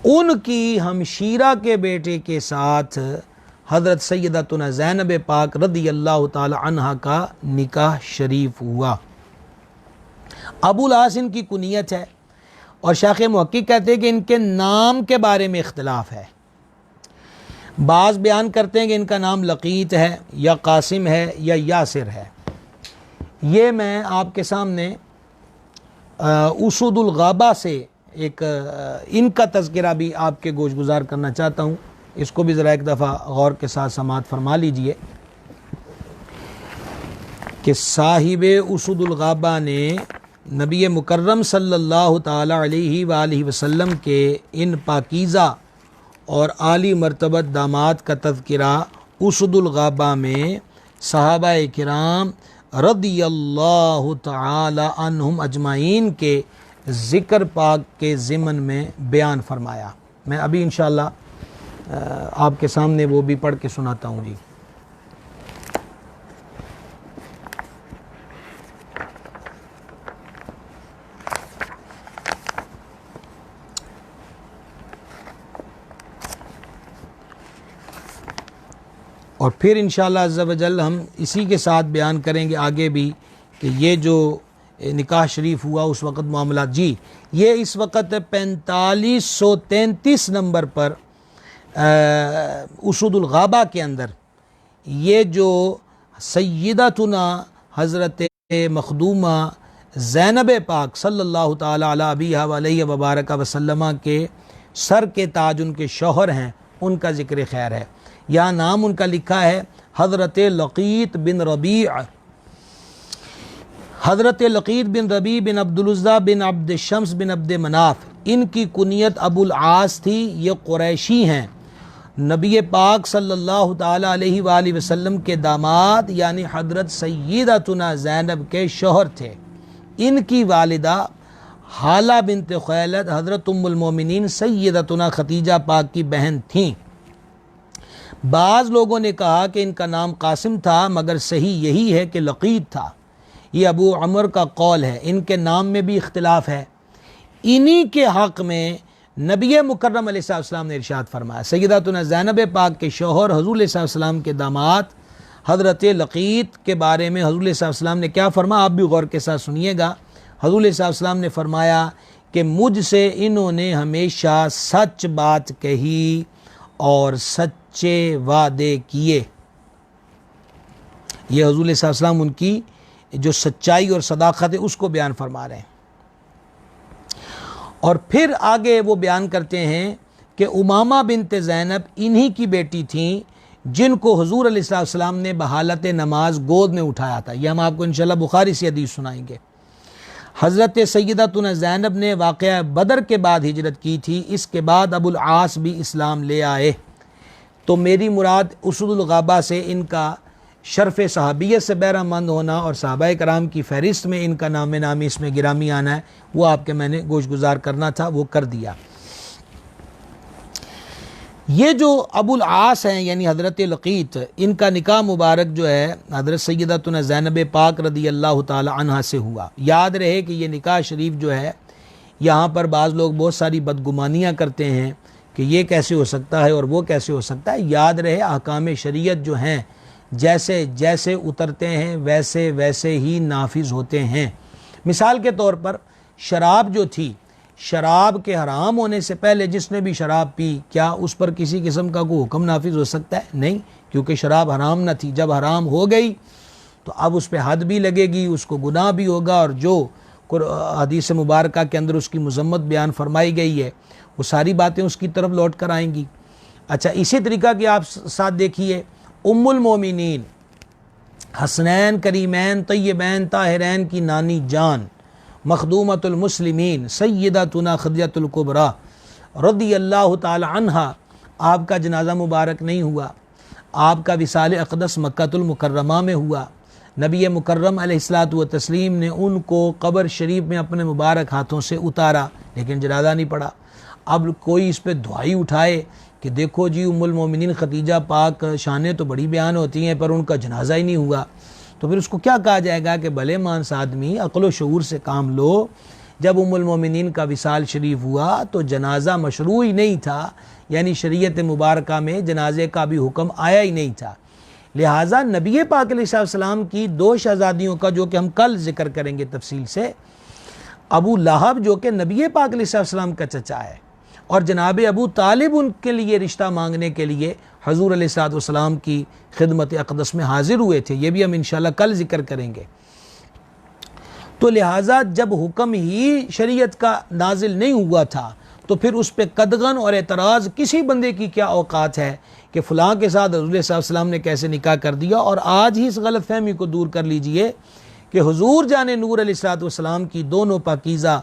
ان کی ہمشیرہ کے بیٹے کے ساتھ حضرت سیدتنا زینب پاک رضی اللہ تعالی عنہا کا نکاح شریف ہوا۔ ابو العاص ان کی کنیت ہے، اور شیخ محقق کہتے ہیں کہ ان کے نام کے بارے میں اختلاف ہے۔ بعض بیان کرتے ہیں کہ ان کا نام لقیط ہے یا قاسم ہے یا یاسر ہے۔ یہ میں آپ کے سامنے اسود الغابہ سے ایک ان کا تذکرہ بھی آپ کے گوش گزار کرنا چاہتا ہوں، اس کو بھی ذرا ایک دفعہ غور کے ساتھ سماعت فرما لیجئے کہ صاحب اسود الغابہ نے نبی مکرم صلی اللہ تعالی علیہ وآلہ وسلم کے ان پاکیزہ اور عالی مرتبت داماد کا تذکرہ اسود الغابہ میں صحابہ کرام رضی اللہ تعالی عنہم اجمعین کے ذکر پاک کے ضمن میں بیان فرمایا۔ میں ابھی انشاءاللہ آپ کے سامنے وہ بھی پڑھ کے سناتا ہوں جی۔ اور پھر انشاءاللہ عز و جل ہم اسی کے ساتھ بیان کریں گے آگے بھی کہ یہ جو نکاح شریف ہوا اس وقت معاملات۔ جی یہ اس وقت 4533 نمبر پر اسود الغابہ کے اندر یہ جو سیدتنا حضرت مخدومہ زینب پاک صلی اللہ تعالی علی ابیہا علیہ وبارک وسلم کے سر کے تاج ان کے شوہر ہیں، ان کا ذکر خیر ہے۔ یہاں نام ان کا لکھا ہے حضرت لقیط بن ربیع، حضرت لقیط بن ربیع بن عبدالعزیٰ بن عبد الشمس بن عبد مناف، ان کی کنیت ابو العاص تھی، یہ قریشی ہیں، نبی پاک صلی اللہ تعالی علیہ وآلہ وسلم کے داماد یعنی حضرت سیدتنا زینب کے شوہر تھے۔ ان کی والدہ حالہ بنت خویلد حضرت ام المومنین سیدتنا ختیجہ پاک کی بہن تھیں۔ بعض لوگوں نے کہا کہ ان کا نام قاسم تھا، مگر صحیح یہی ہے کہ لقیط تھا۔ یہ ابو عمر کا قول ہے، ان کے نام میں بھی اختلاف ہے۔ انہی کے حق میں نبی مکرم علیہ السلام نے ارشاد فرمایا، سیداتنا زینب پاک کے شوہر حضور علیہ السلام کے داماد حضرت لقیط کے بارے میں حضور علیہ السلام نے کیا فرمایا، آپ بھی غور کے ساتھ سنیے گا۔ حضور علیہ السلام نے فرمایا کہ مجھ سے انہوں نے ہمیشہ سچ بات کہی اور سچے وعدے کیے۔ یہ حضور علیہ السلام ان کی جو سچائی اور صداقت ہے اس کو بیان فرما رہے ہیں۔ اور پھر آگے وہ بیان کرتے ہیں کہ امامہ بنت زینب انہی کی بیٹی تھیں جن کو حضور علیہ السلام نے بحالت نماز گود میں اٹھایا تھا۔ یہ ہم آپ کو انشاءاللہ بخاری سے حدیث سنائیں گے۔ حضرت سیدتنا زینب نے واقعہ بدر کے بعد ہجرت کی تھی، اس کے بعد ابو العاص بھی اسلام لے آئے۔ تو میری مراد اسود الغابہ سے ان کا شرف صحابیت سے بہرہ مند ہونا اور صحابہ کرام کی فہرست میں ان کا نام نامی اس میں گرامی آنا ہے، وہ آپ کے میں نے گوش گزار کرنا تھا، وہ کر دیا۔ یہ جو ابو العاص ہیں یعنی حضرت لقیط، ان کا نکاح مبارک جو ہے حضرت سیدتنا زینب پاک رضی اللہ تعالی عنہا سے ہوا۔ یاد رہے کہ یہ نکاح شریف جو ہے یہاں پر بعض لوگ بہت ساری بدگمانیاں کرتے ہیں کہ یہ کیسے ہو سکتا ہے اور وہ کیسے ہو سکتا ہے۔ یاد رہے احکام شریعت جو ہیں جیسے جیسے اترتے ہیں ویسے ویسے ہی نافذ ہوتے ہیں۔ مثال کے طور پر شراب جو تھی، شراب کے حرام ہونے سے پہلے جس نے بھی شراب پی، کیا اس پر کسی قسم کا کوئی حکم نافذ ہو سکتا ہے؟ نہیں، کیونکہ شراب حرام نہ تھی۔ جب حرام ہو گئی تو اب اس پہ حد بھی لگے گی، اس کو گناہ بھی ہوگا، اور جو حدیث مبارکہ کے اندر اس کی مذمت بیان فرمائی گئی ہے وہ ساری باتیں اس کی طرف لوٹ کر آئیں گی۔ اچھا، اسی طریقہ کی آپ ساتھ دیکھیے ام المومنین حسنین کریمین طیبین طاہرین کی نانی جان مخدومۃ المسلمین سیدتنا خدیجہ الکبریٰ رضی اللہ تعالی عنہا، آپ کا جنازہ مبارک نہیں ہوا، آپ کا وصال اقدس مکہ المکرمہ میں ہوا۔ نبی مکرم علیہ الصلوۃ والتسلیم نے ان کو قبر شریف میں اپنے مبارک ہاتھوں سے اتارا، لیکن جنازہ نہیں پڑا۔ اب کوئی اس پہ دعائی اٹھائے کہ دیکھو جی ام المومنین خدیجہ پاک شانیں تو بڑی بیان ہوتی ہیں پر ان کا جنازہ ہی نہیں ہوا، تو پھر اس کو کیا کہا جائے گا کہ بھلے مانس آدمی عقل و شعور سے کام لو۔ جب ام المومنین کا وصال شریف ہوا تو جنازہ مشروع ہی نہیں تھا، یعنی شریعت مبارکہ میں جنازے کا بھی حکم آیا ہی نہیں تھا۔ لہٰذا نبی پاک علیہ السلام کی دو شہزادیوں کا جو کہ ہم کل ذکر کریں گے تفصیل سے، ابو لہب جو کہ نبی پاک علیہ السلام کا چچا ہے، اور جناب ابو طالب ان کے لیے رشتہ مانگنے کے لیے حضور علیہ السلام کی خدمت اقدس میں حاضر ہوئے تھے، یہ بھی ہم انشاءاللہ کل ذکر کریں گے۔ تو لہٰذا جب حکم ہی شریعت کا نازل نہیں ہوا تھا تو پھر اس پہ قدغن اور اعتراض کسی بندے کی کیا اوقات ہے کہ فلاں کے ساتھ حضور علیہ السلام نے کیسے نکاح کر دیا۔ اور آج ہی اس غلط فہمی کو دور کر لیجئے کہ حضور جان نور علیہ السلام کی دونوں پاکیزہ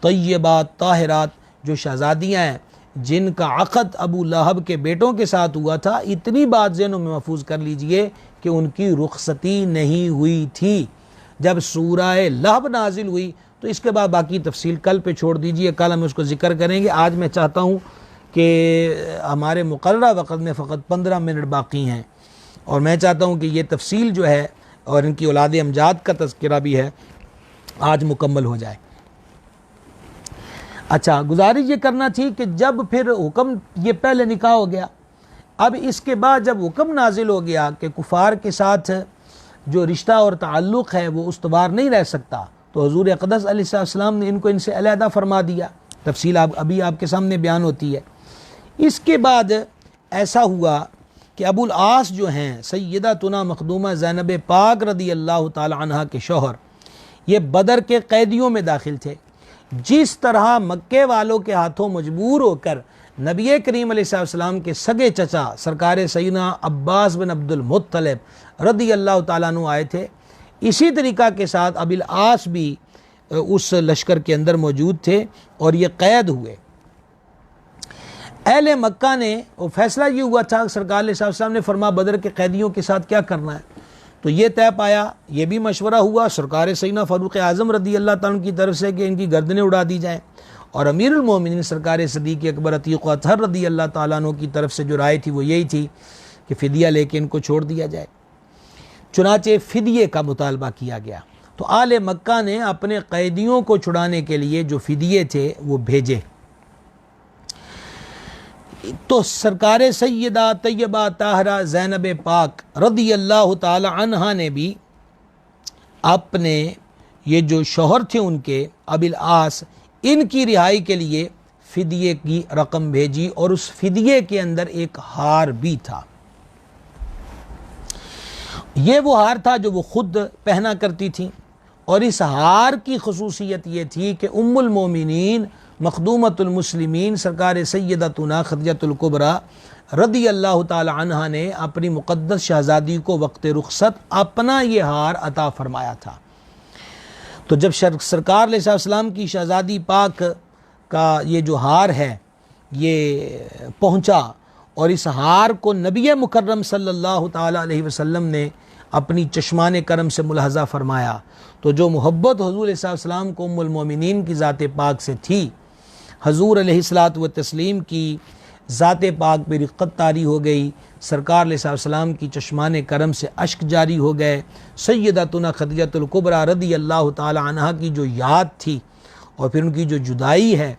طیبات طاہرات جو شہزادیاں ہیں جن کا عقد ابو لہب کے بیٹوں کے ساتھ ہوا تھا، اتنی بات ذہنوں میں محفوظ کر لیجئے کہ ان کی رخصتی نہیں ہوئی تھی۔ جب سورہ لہب نازل ہوئی تو اس کے بعد باقی تفصیل کل پہ چھوڑ دیجئے، کل ہم اس کو ذکر کریں گے۔ آج میں چاہتا ہوں کہ ہمارے مقررہ وقت میں فقط 15 منٹ باقی ہیں، اور میں چاہتا ہوں کہ یہ تفصیل جو ہے اور ان کی اولاد امجاد کا تذکرہ بھی ہے آج مکمل ہو جائے۔ اچھا، گزارش یہ کرنا تھی کہ جب پھر حکم، یہ پہلے نکاح ہو گیا، اب اس کے بعد جب حکم نازل ہو گیا کہ کفار کے ساتھ جو رشتہ اور تعلق ہے وہ استوار نہیں رہ سکتا، تو حضور اقدس علیہ السلام نے ان کو ان سے علیحدہ فرما دیا۔ تفصیل ابھی آپ کے سامنے بیان ہوتی ہے۔ اس کے بعد ایسا ہوا کہ ابو العاص جو ہیں سیدتنا مخدومہ زینب پاک رضی اللہ تعالی عنہ کے شوہر، یہ بدر کے قیدیوں میں داخل تھے۔ جس طرح مکے والوں کے ہاتھوں مجبور ہو کر نبی کریم علیہ السلام کے سگے چچا سرکار سیدنا عباس بن عبد المطلب رضی اللہ تعالیٰ عنہ آئے تھے، اسی طریقہ کے ساتھ ابو العاص بھی اس لشکر کے اندر موجود تھے اور یہ قید ہوئے۔ اہل مکہ نے وہ فیصلہ یہ ہوا تھا، سرکار علیہ السلام نے فرمایا بدر کے قیدیوں کے ساتھ کیا کرنا ہے، تو یہ طے پایا، یہ بھی مشورہ ہوا سرکار سیدنا فاروق اعظم رضی اللہ تعالیٰ کی طرف سے کہ ان کی گردنیں اڑا دی جائیں، اور امیر المومنین سرکار صدیق اکبر عتیق و اطہر رضی اللہ تعالیٰ عنہ کی طرف سے جو رائے تھی وہ یہی تھی کہ فدیہ لے کے ان کو چھوڑ دیا جائے۔ چنانچہ فدیے کا مطالبہ کیا گیا، تو آل مکہ نے اپنے قیدیوں کو چھڑانے کے لیے جو فدیے تھے وہ بھیجے۔ تو سرکار سیدہ طیبہ طاہرہ زینب پاک رضی اللہ تعالی عنہا نے بھی اپنے یہ جو شوہر تھے ان کے ابو العاص، ان کی رہائی کے لیے فدیے کی رقم بھیجی، اور اس فدیے کے اندر ایک ہار بھی تھا۔ یہ وہ ہار تھا جو وہ خود پہنا کرتی تھیں، اور اس ہار کی خصوصیت یہ تھی کہ ام المومنین مخدومۃ المسلمین سرکار سیدتنا خدیجہ الکبریٰ رضی اللہ تعالی عنہا نے اپنی مقدس شہزادی کو وقت رخصت اپنا یہ ہار عطا فرمایا تھا۔ تو جب سرکار علیہ السلام کی شہزادی پاک کا یہ جو ہار ہے یہ پہنچا، اور اس ہار کو نبی مکرم صلی اللہ تعالی علیہ وسلم نے اپنی چشمان کرم سے ملاحظہ فرمایا، تو جو محبت حضور علیہ السلام کو ام المومنین کی ذات پاک سے تھی، حضور علیہ الصلوۃ والتسلیم کی ذات پاک پہ رقت طاری ہو گئی، سرکار علیہ السلام کی چشمان کرم سے اشک جاری ہو گئے۔ سیدتنا خدیجہ الکبریٰ رضی اللہ تعالی عنہا کی جو یاد تھی اور پھر ان کی جو جدائی ہے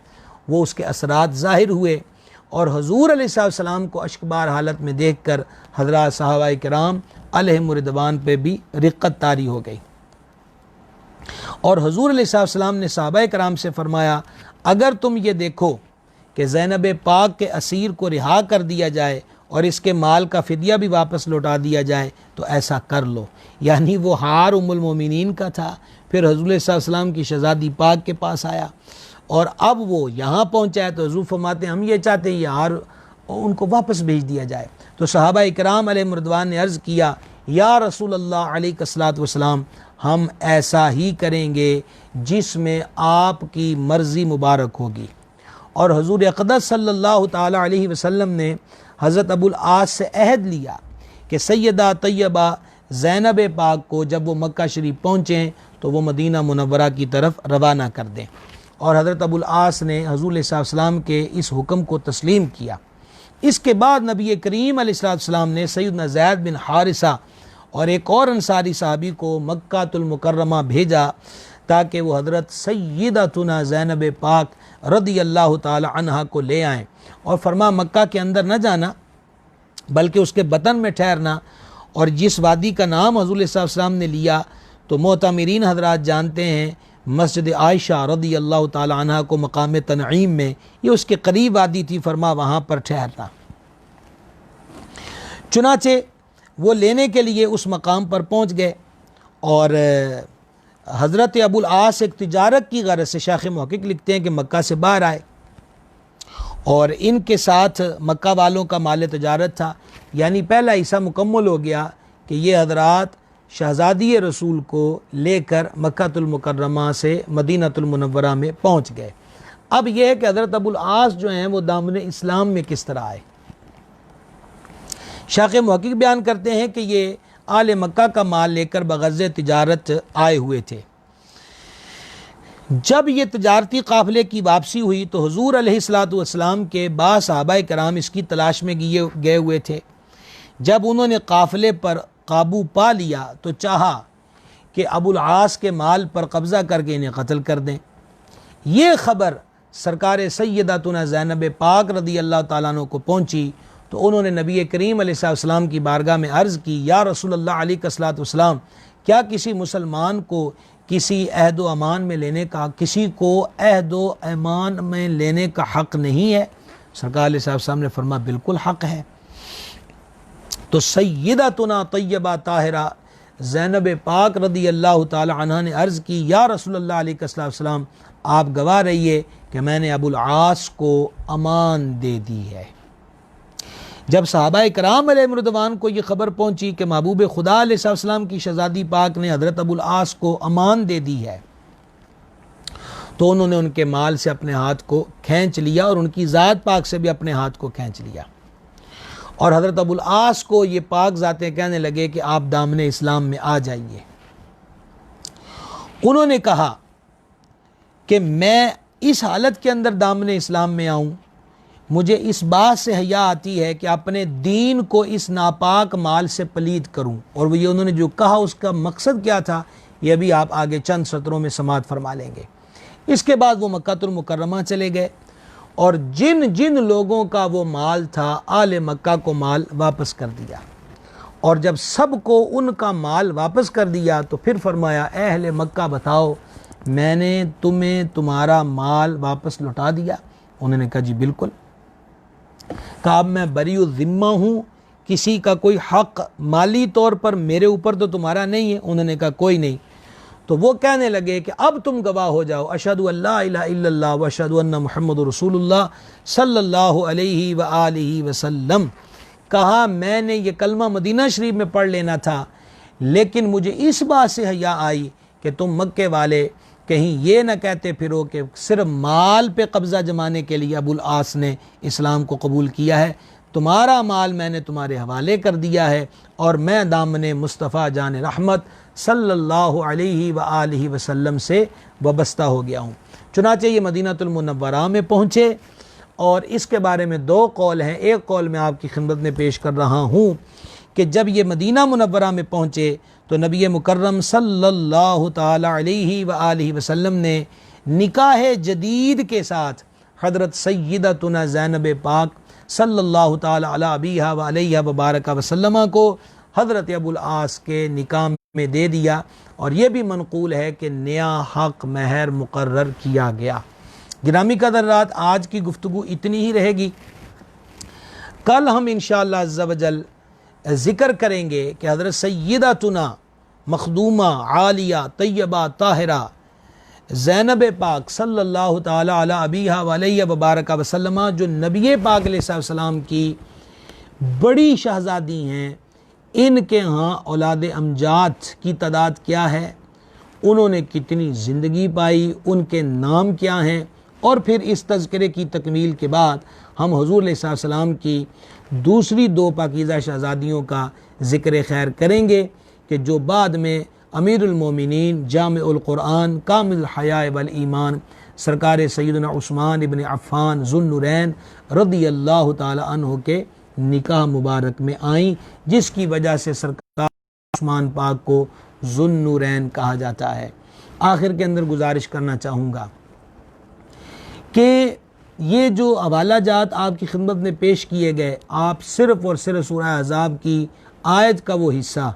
وہ اس کے اثرات ظاہر ہوئے، اور حضور علیہ السلام کو اشک بار حالت میں دیکھ کر حضرات صحابہ کرام علیہم رضوان پہ بھی رقت طاری ہو گئی، اور حضور علیہ السلام نے صحابہ کرام سے فرمایا اگر تم یہ دیکھو کہ زینب پاک کے اسیر کو رہا کر دیا جائے اور اس کے مال کا فدیہ بھی واپس لوٹا دیا جائے تو ایسا کر لو۔ یعنی وہ ہار ام المومنین کا تھا، پھر حضور علیہ السلام کی شہزادی پاک کے پاس آیا، اور اب وہ یہاں پہنچا ہے تو حضور فرماتے ہیں ہم یہ چاہتے ہیں یہ ہار ان کو واپس بھیج دیا جائے۔ تو صحابہ اکرام علیہ رضوان نے عرض کیا یا رسول اللہ علیہ الصلوۃ والسلام، ہم ایسا ہی کریں گے جس میں آپ کی مرضی مبارک ہوگی۔ اور حضور اقدس صلی اللہ تعالی علیہ وسلم نے حضرت ابو العاص سے عہد لیا کہ سیدہ طیبہ زینب پاک کو جب وہ مکہ شریف پہنچیں تو وہ مدینہ منورہ کی طرف روانہ کر دیں، اور حضرت ابو العاص نے حضور علیہ السلام کے اس حکم کو تسلیم کیا۔ اس کے بعد نبی کریم علیہ السلام نے سیدنا زید بن حارثہ اور ایک اور انصاری صحابی کو مکہ المکرمہ بھیجا تاکہ وہ حضرت سیدتنا زینب پاک رضی اللہ تعالی عنہا کو لے آئیں، اور فرما مکہ کے اندر نہ جانا بلکہ اس کے بطن میں ٹھہرنا، اور جس وادی کا نام حضور علیہ السلام نے لیا تو معتمرین حضرات جانتے ہیں مسجد عائشہ رضی اللہ تعالی عنہا کو مقام تنعیم میں، یہ اس کے قریب وادی تھی، فرما وہاں پر ٹھہرنا۔ چنانچہ وہ لینے کے لیے اس مقام پر پہنچ گئے، اور حضرت ابو العاص ایک تجارت کی غرض سے، شیخ محقق لکھتے ہیں کہ مکہ سے باہر آئے، اور ان کے ساتھ مکہ والوں کا مال تجارت تھا، یعنی پہلا حصہ مکمل ہو گیا کہ یہ حضرات شہزادی رسول کو لے کر مکہ المکرمہ سے مدینہ المنورہ میں پہنچ گئے۔ اب یہ ہے کہ حضرت ابو العاص جو ہیں وہ دامن اسلام میں کس طرح آئے۔ شیخ محقق بیان کرتے ہیں کہ یہ آل مکہ کا مال لے کر بغرض تجارت آئے ہوئے تھے۔ جب یہ تجارتی قافلے کی واپسی ہوئی تو حضور علیہ الصلوۃ والسلام کے بعض صحابہ کرام اس کی تلاش میں گئے ہوئے تھے۔ جب انہوں نے قافلے پر قابو پا لیا تو چاہا کہ ابو العاص کے مال پر قبضہ کر کے انہیں قتل کر دیں۔ یہ خبر سرکار سیداتنا زینب پاک رضی اللہ تعالیٰ عنہ کو پہنچی تو انہوں نے نبی کریم علیہ السلام کی بارگاہ میں عرض کی، یا رسول اللہ علیہ الصلوۃ والسلام، کیا کسی مسلمان کو کسی عہد و امان میں لینے کا حق نہیں ہے؟ سرکار علیہ السلام نے فرمایا بالکل حق ہے۔ تو سیداتنا طیبہ طاہرہ زینب پاک رضی اللہ تعالی عنہ نے عرض کی، یا رسول اللہ علیہ السلام، آپ گواہ رہیے کہ میں نے ابو العاص کو امان دے دی ہے۔ جب صحابہ کرام علیہ رضوان کو یہ خبر پہنچی کہ محبوب خدا علیہ السلام کی شہزادی پاک نے حضرت ابو العاص کو امان دے دی ہے تو انہوں نے ان کے مال سے اپنے ہاتھ کو کھینچ لیا اور ان کی ذات پاک سے بھی اپنے ہاتھ کو کھینچ لیا، اور حضرت ابو العاص کو یہ پاک ذاتیں کہنے لگے کہ آپ دامن اسلام میں آ جائیے۔ انہوں نے کہا کہ میں اس حالت کے اندر دامن اسلام میں آؤں، مجھے اس بات سے حیا آتی ہے کہ اپنے دین کو اس ناپاک مال سے پلید کروں، اور وہ یہ انہوں نے جو کہا اس کا مقصد کیا تھا یہ بھی آپ آگے چند سطروں میں سماعت فرما لیں گے۔ اس کے بعد وہ مکہ المکرمہ چلے گئے اور جن جن لوگوں کا وہ مال تھا آل مکہ کو مال واپس کر دیا، اور جب سب کو ان کا مال واپس کر دیا تو پھر فرمایا، اے اہل مکہ بتاؤ میں نے تمہیں تمہارا مال واپس لوٹا دیا؟ انہوں نے کہا جی بالکل۔ کہا اب میں بری الذمہ ہوں، کسی کا کوئی حق مالی طور پر میرے اوپر تو تمہارا نہیں ہے؟ انہوں نے کہا کوئی نہیں۔ تو وہ کہنے لگے کہ اب تم گواہ ہو جاؤ، اشہد ان لا الہ الا اللہ و اشہد ان محمد رسول اللہ صلی اللہ علیہ وآلہ وسلم۔ کہا میں نے یہ کلمہ مدینہ شریف میں پڑھ لینا تھا، لیکن مجھے اس بات سے حیا آئی کہ تم مکے والے کہیں یہ نہ کہتے پھرو کہ صرف مال پہ قبضہ جمانے کے لیے ابو العاص نے اسلام کو قبول کیا ہے۔ تمہارا مال میں نے تمہارے حوالے کر دیا ہے اور میں دامن مصطفیٰ جان رحمت صلی اللہ علیہ وآلہ وسلم سے وابستہ ہو گیا ہوں۔ چنانچہ یہ مدینہ المنورہ میں پہنچے، اور اس کے بارے میں دو قول ہیں۔ ایک قول میں آپ کی خدمت میں پیش کر رہا ہوں کہ جب یہ مدینہ منورہ میں پہنچے تو نبی مکرم صلی اللہ تعالی علیہ وآلہ وسلم نے نکاح جدید کے ساتھ حضرت سیدتنا زینب پاک صلی اللہ تعالی علی ابیہا و علیہ وبارک وسلم کو حضرت ابو العاص کے نکاح میں دے دیا، اور یہ بھی منقول ہے کہ نیا حق مہر مقرر کیا گیا۔ گرامی قدرات، آج کی گفتگو اتنی ہی رہے گی۔ کل ہم انشاءاللہ عز و جل ذکر کریں گے کہ حضرت سیدتنا مخدومہ عالیہ طیبہ طاہرہ زینب پاک صلی اللہ تعالی علی ابیہا و علیہ وبارک وسلم، جو نبی پاک علیہ السلام کی بڑی شہزادی ہیں، ان کے ہاں اولاد امجاد کی تعداد کیا ہے، انہوں نے کتنی زندگی پائی، ان کے نام کیا ہیں، اور پھر اس تذکرے کی تکمیل کے بعد ہم حضور علیہ السلام کی دوسری دو پاکیزہ شہزادیوں کا ذکر خیر کریں گے کہ جو بعد میں امیر المومنین جامع القرآن کامل الحیاء والایمان سرکار سیدنا عثمان ابن عفان ذو النورین رضی اللہ تعالی عنہ کے نکاح مبارک میں آئیں، جس کی وجہ سے سرکار عثمان پاک کو ذو النورین کہا جاتا ہے۔ آخر کے اندر گزارش کرنا چاہوں گا کہ یہ جو حوالہ جات آپ کی خدمت میں پیش کیے گئے، آپ صرف اور صرف سورہ احزاب کی آیت کا وہ حصہ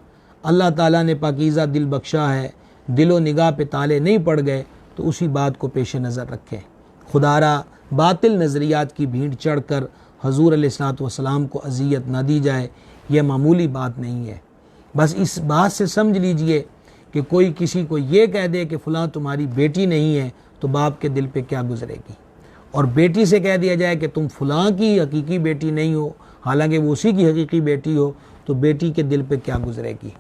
اللہ تعالیٰ نے پاکیزہ دل بخشا ہے، دل و نگاہ پہ تالے نہیں پڑ گئے تو اسی بات کو پیش نظر رکھیں۔ خدارا باطل نظریات کی بھیڑ چڑھ کر حضور علیہ الصلوۃ والسلام کو اذیت نہ دی جائے، یہ معمولی بات نہیں ہے۔ بس اس بات سے سمجھ لیجئے کہ کوئی کسی کو یہ کہہ دے کہ فلاں تمہاری بیٹی نہیں ہے تو باپ کے دل پہ کیا گزرے گی، اور بیٹی سے کہہ دیا جائے کہ تم فلاں کی حقیقی بیٹی نہیں ہو حالانکہ وہ اسی کی حقیقی بیٹی ہو تو بیٹی کے دل پہ کیا گزرے گی۔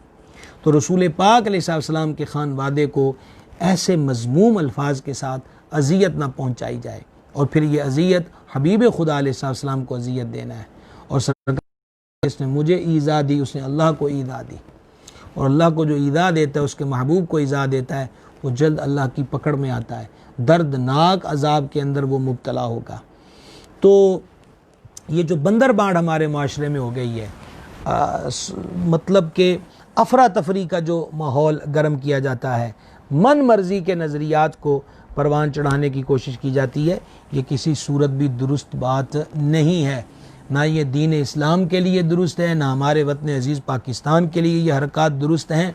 تو رسول پاک علیہ السلام کے خانوادے کو ایسے مذموم الفاظ کے ساتھ اذیت نہ پہنچائی جائے، اور پھر یہ اذیت حبیب خدا علیہ السلام کو اذیت دینا ہے، اور سرکار اس نے مجھے ایذا دی، اس نے اللہ کو ایذا دی۔ اور اللہ کو جو ایذا دیتا ہے اس کے محبوب کو ایذا دیتا ہے وہ جلد اللہ کی پکڑ میں آتا ہے، دردناک عذاب کے اندر وہ مبتلا ہوگا۔ تو یہ جو بندر بانٹ ہمارے معاشرے میں ہو گئی ہے، مطلب کہ افراتفری کا جو ماحول گرم کیا جاتا ہے، من مرضی کے نظریات کو پروان چڑھانے کی کوشش کی جاتی ہے، یہ کسی صورت بھی درست بات نہیں ہے، نہ یہ دین اسلام کے لیے درست ہے، نہ ہمارے وطن عزیز پاکستان کے لیے یہ حرکات درست ہیں۔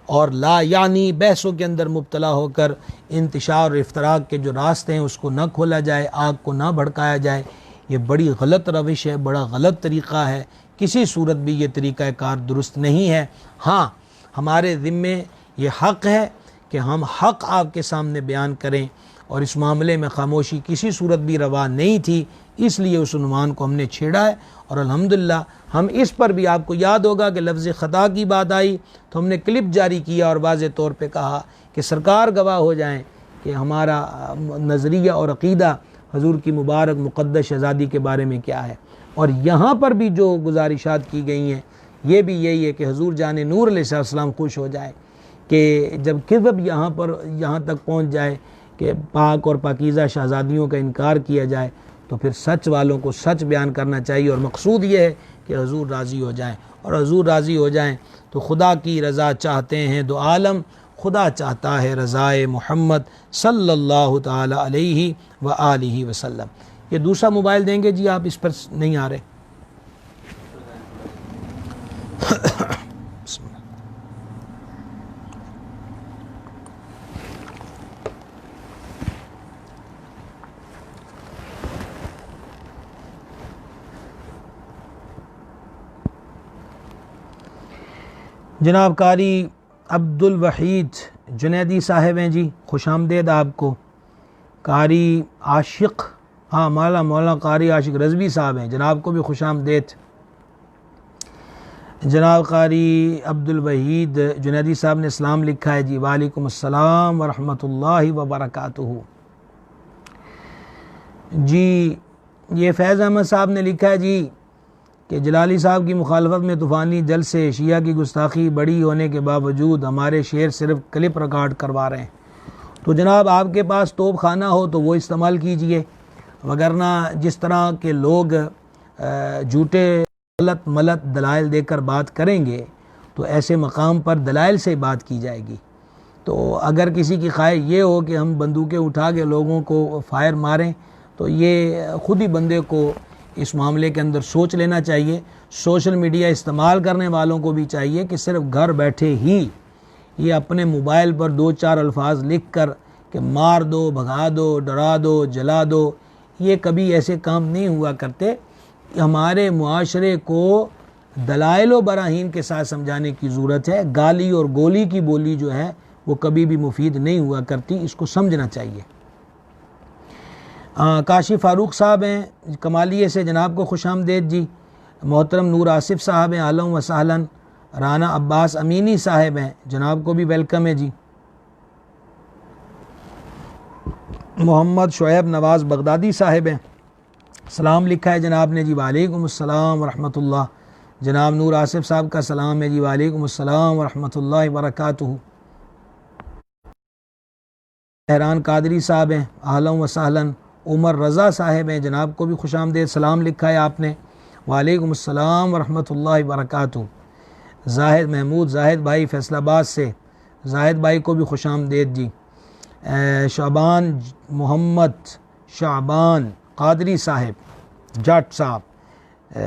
اور لا یعنی بحثوں کے اندر مبتلا ہو کر انتشار اور افتراق کے جو راستے ہیں اس کو نہ کھولا جائے، آگ کو نہ بھڑکایا جائے، یہ بڑی غلط روش ہے، بڑا غلط طریقہ ہے، کسی صورت بھی یہ طریقہ کار درست نہیں ہے۔ ہاں ہمارے ذمے یہ حق ہے کہ ہم حق آپ کے سامنے بیان کریں، اور اس معاملے میں خاموشی کسی صورت بھی روا نہیں تھی، اس لیے اس عنوان کو ہم نے چھیڑا ہے۔ اور الحمدللہ ہم اس پر بھی، آپ کو یاد ہوگا کہ لفظ خطا کی بات آئی تو ہم نے کلپ جاری کیا اور واضح طور پہ کہا کہ سرکار گواہ ہو جائیں کہ ہمارا نظریہ اور عقیدہ حضور کی مبارک مقدس شہزادی کے بارے میں کیا ہے۔ اور یہاں پر بھی جو گزارشات کی گئی ہیں یہ بھی یہی ہے کہ حضور جان نور علیہ السلام خوش ہو جائے کہ جب کذب یہاں تک پہنچ جائے کہ پاک اور پاکیزہ شہزادیوں کا انکار کیا جائے تو پھر سچ والوں کو سچ بیان کرنا چاہیے، اور مقصود یہ ہے کہ حضور راضی ہو جائیں، اور حضور راضی ہو جائیں تو خدا کی رضا چاہتے ہیں دو عالم، خدا چاہتا ہے رضائے محمد صلی اللہ تعالی علیہ وآلہ وسلم۔ یہ دوسرا موبائل دیں گے جی، آپ اس پر نہیں آ رہے۔ بسم اللہ۔ جناب قاری عبد الوحید جنیدی صاحب ہیں جی، خوش آمدید آپ کو۔ قاری عاشق، ہاں مولانا قاری عاشق رضوی صاحب ہیں، جناب کو بھی خوش آمدید۔ جناب قاری عبد الوحید جنیدی صاحب نے اسلام لکھا ہے جی، وعلیکم السلام ورحمۃ اللہ وبرکاتہ۔ جی یہ فیض احمد صاحب نے لکھا ہے جی کہ جلالی صاحب کی مخالفت میں طوفانی جلسے، شیعہ کی گستاخی بڑی ہونے کے باوجود ہمارے شعر صرف کلپ ریکارڈ کروا رہے ہیں۔ تو جناب آپ کے پاس توپ خانہ ہو تو وہ استعمال کیجئے، وگرنہ جس طرح کے لوگ جھوٹے غلط ملت دلائل دے کر بات کریں گے تو ایسے مقام پر دلائل سے بات کی جائے گی۔ تو اگر کسی کی خواہش یہ ہو کہ ہم بندوقیں اٹھا کے لوگوں کو فائر ماریں تو یہ خود ہی بندے کو اس معاملے کے اندر سوچ لینا چاہیے۔ سوشل میڈیا استعمال کرنے والوں کو بھی چاہیے کہ صرف گھر بیٹھے ہی یہ اپنے موبائل پر 2-4 الفاظ لکھ کر کہ مار دو، بھگا دو، ڈرا دو، جلا دو، یہ کبھی ایسے کام نہیں ہوا کرتے۔ ہمارے معاشرے کو دلائل و براہین کے ساتھ سمجھانے کی ضرورت ہے۔ گالی اور گولی کی بولی جو ہے وہ کبھی بھی مفید نہیں ہوا کرتی، اس کو سمجھنا چاہیے۔ کاشف فاروق صاحب ہیں کمالیے سے، جناب کو خوش آمدید جی۔ محترم نور آصف صاحب ہیں، اہلا و سہلا۔ رانا عباس امینی صاحب ہیں، جناب کو بھی ویلکم ہے جی۔ محمد شعیب نواز بغدادی صاحب ہیں، سلام لکھا ہے جناب نے جی، وعلیکم السلام ورحمۃ اللہ۔ جناب نور آصف صاحب کا سلام ہے جی، وعلیکم السلام ورحمۃ اللہ وبرکاتہ۔ احران قادری صاحب ہیں، اہلا و سہلا۔ عمر رضا صاحب ہیں، جناب کو بھی خوش آمدید، سلام لکھا ہے آپ نے، وعلیکم السلام ورحمۃ اللہ وبرکاتہ۔ زاہد محمود زاہد بھائی فیصل آباد سے، زاہد بھائی کو بھی خوش آمدید جی۔ شعبان محمد شعبان قادری صاحب جٹ صاحب،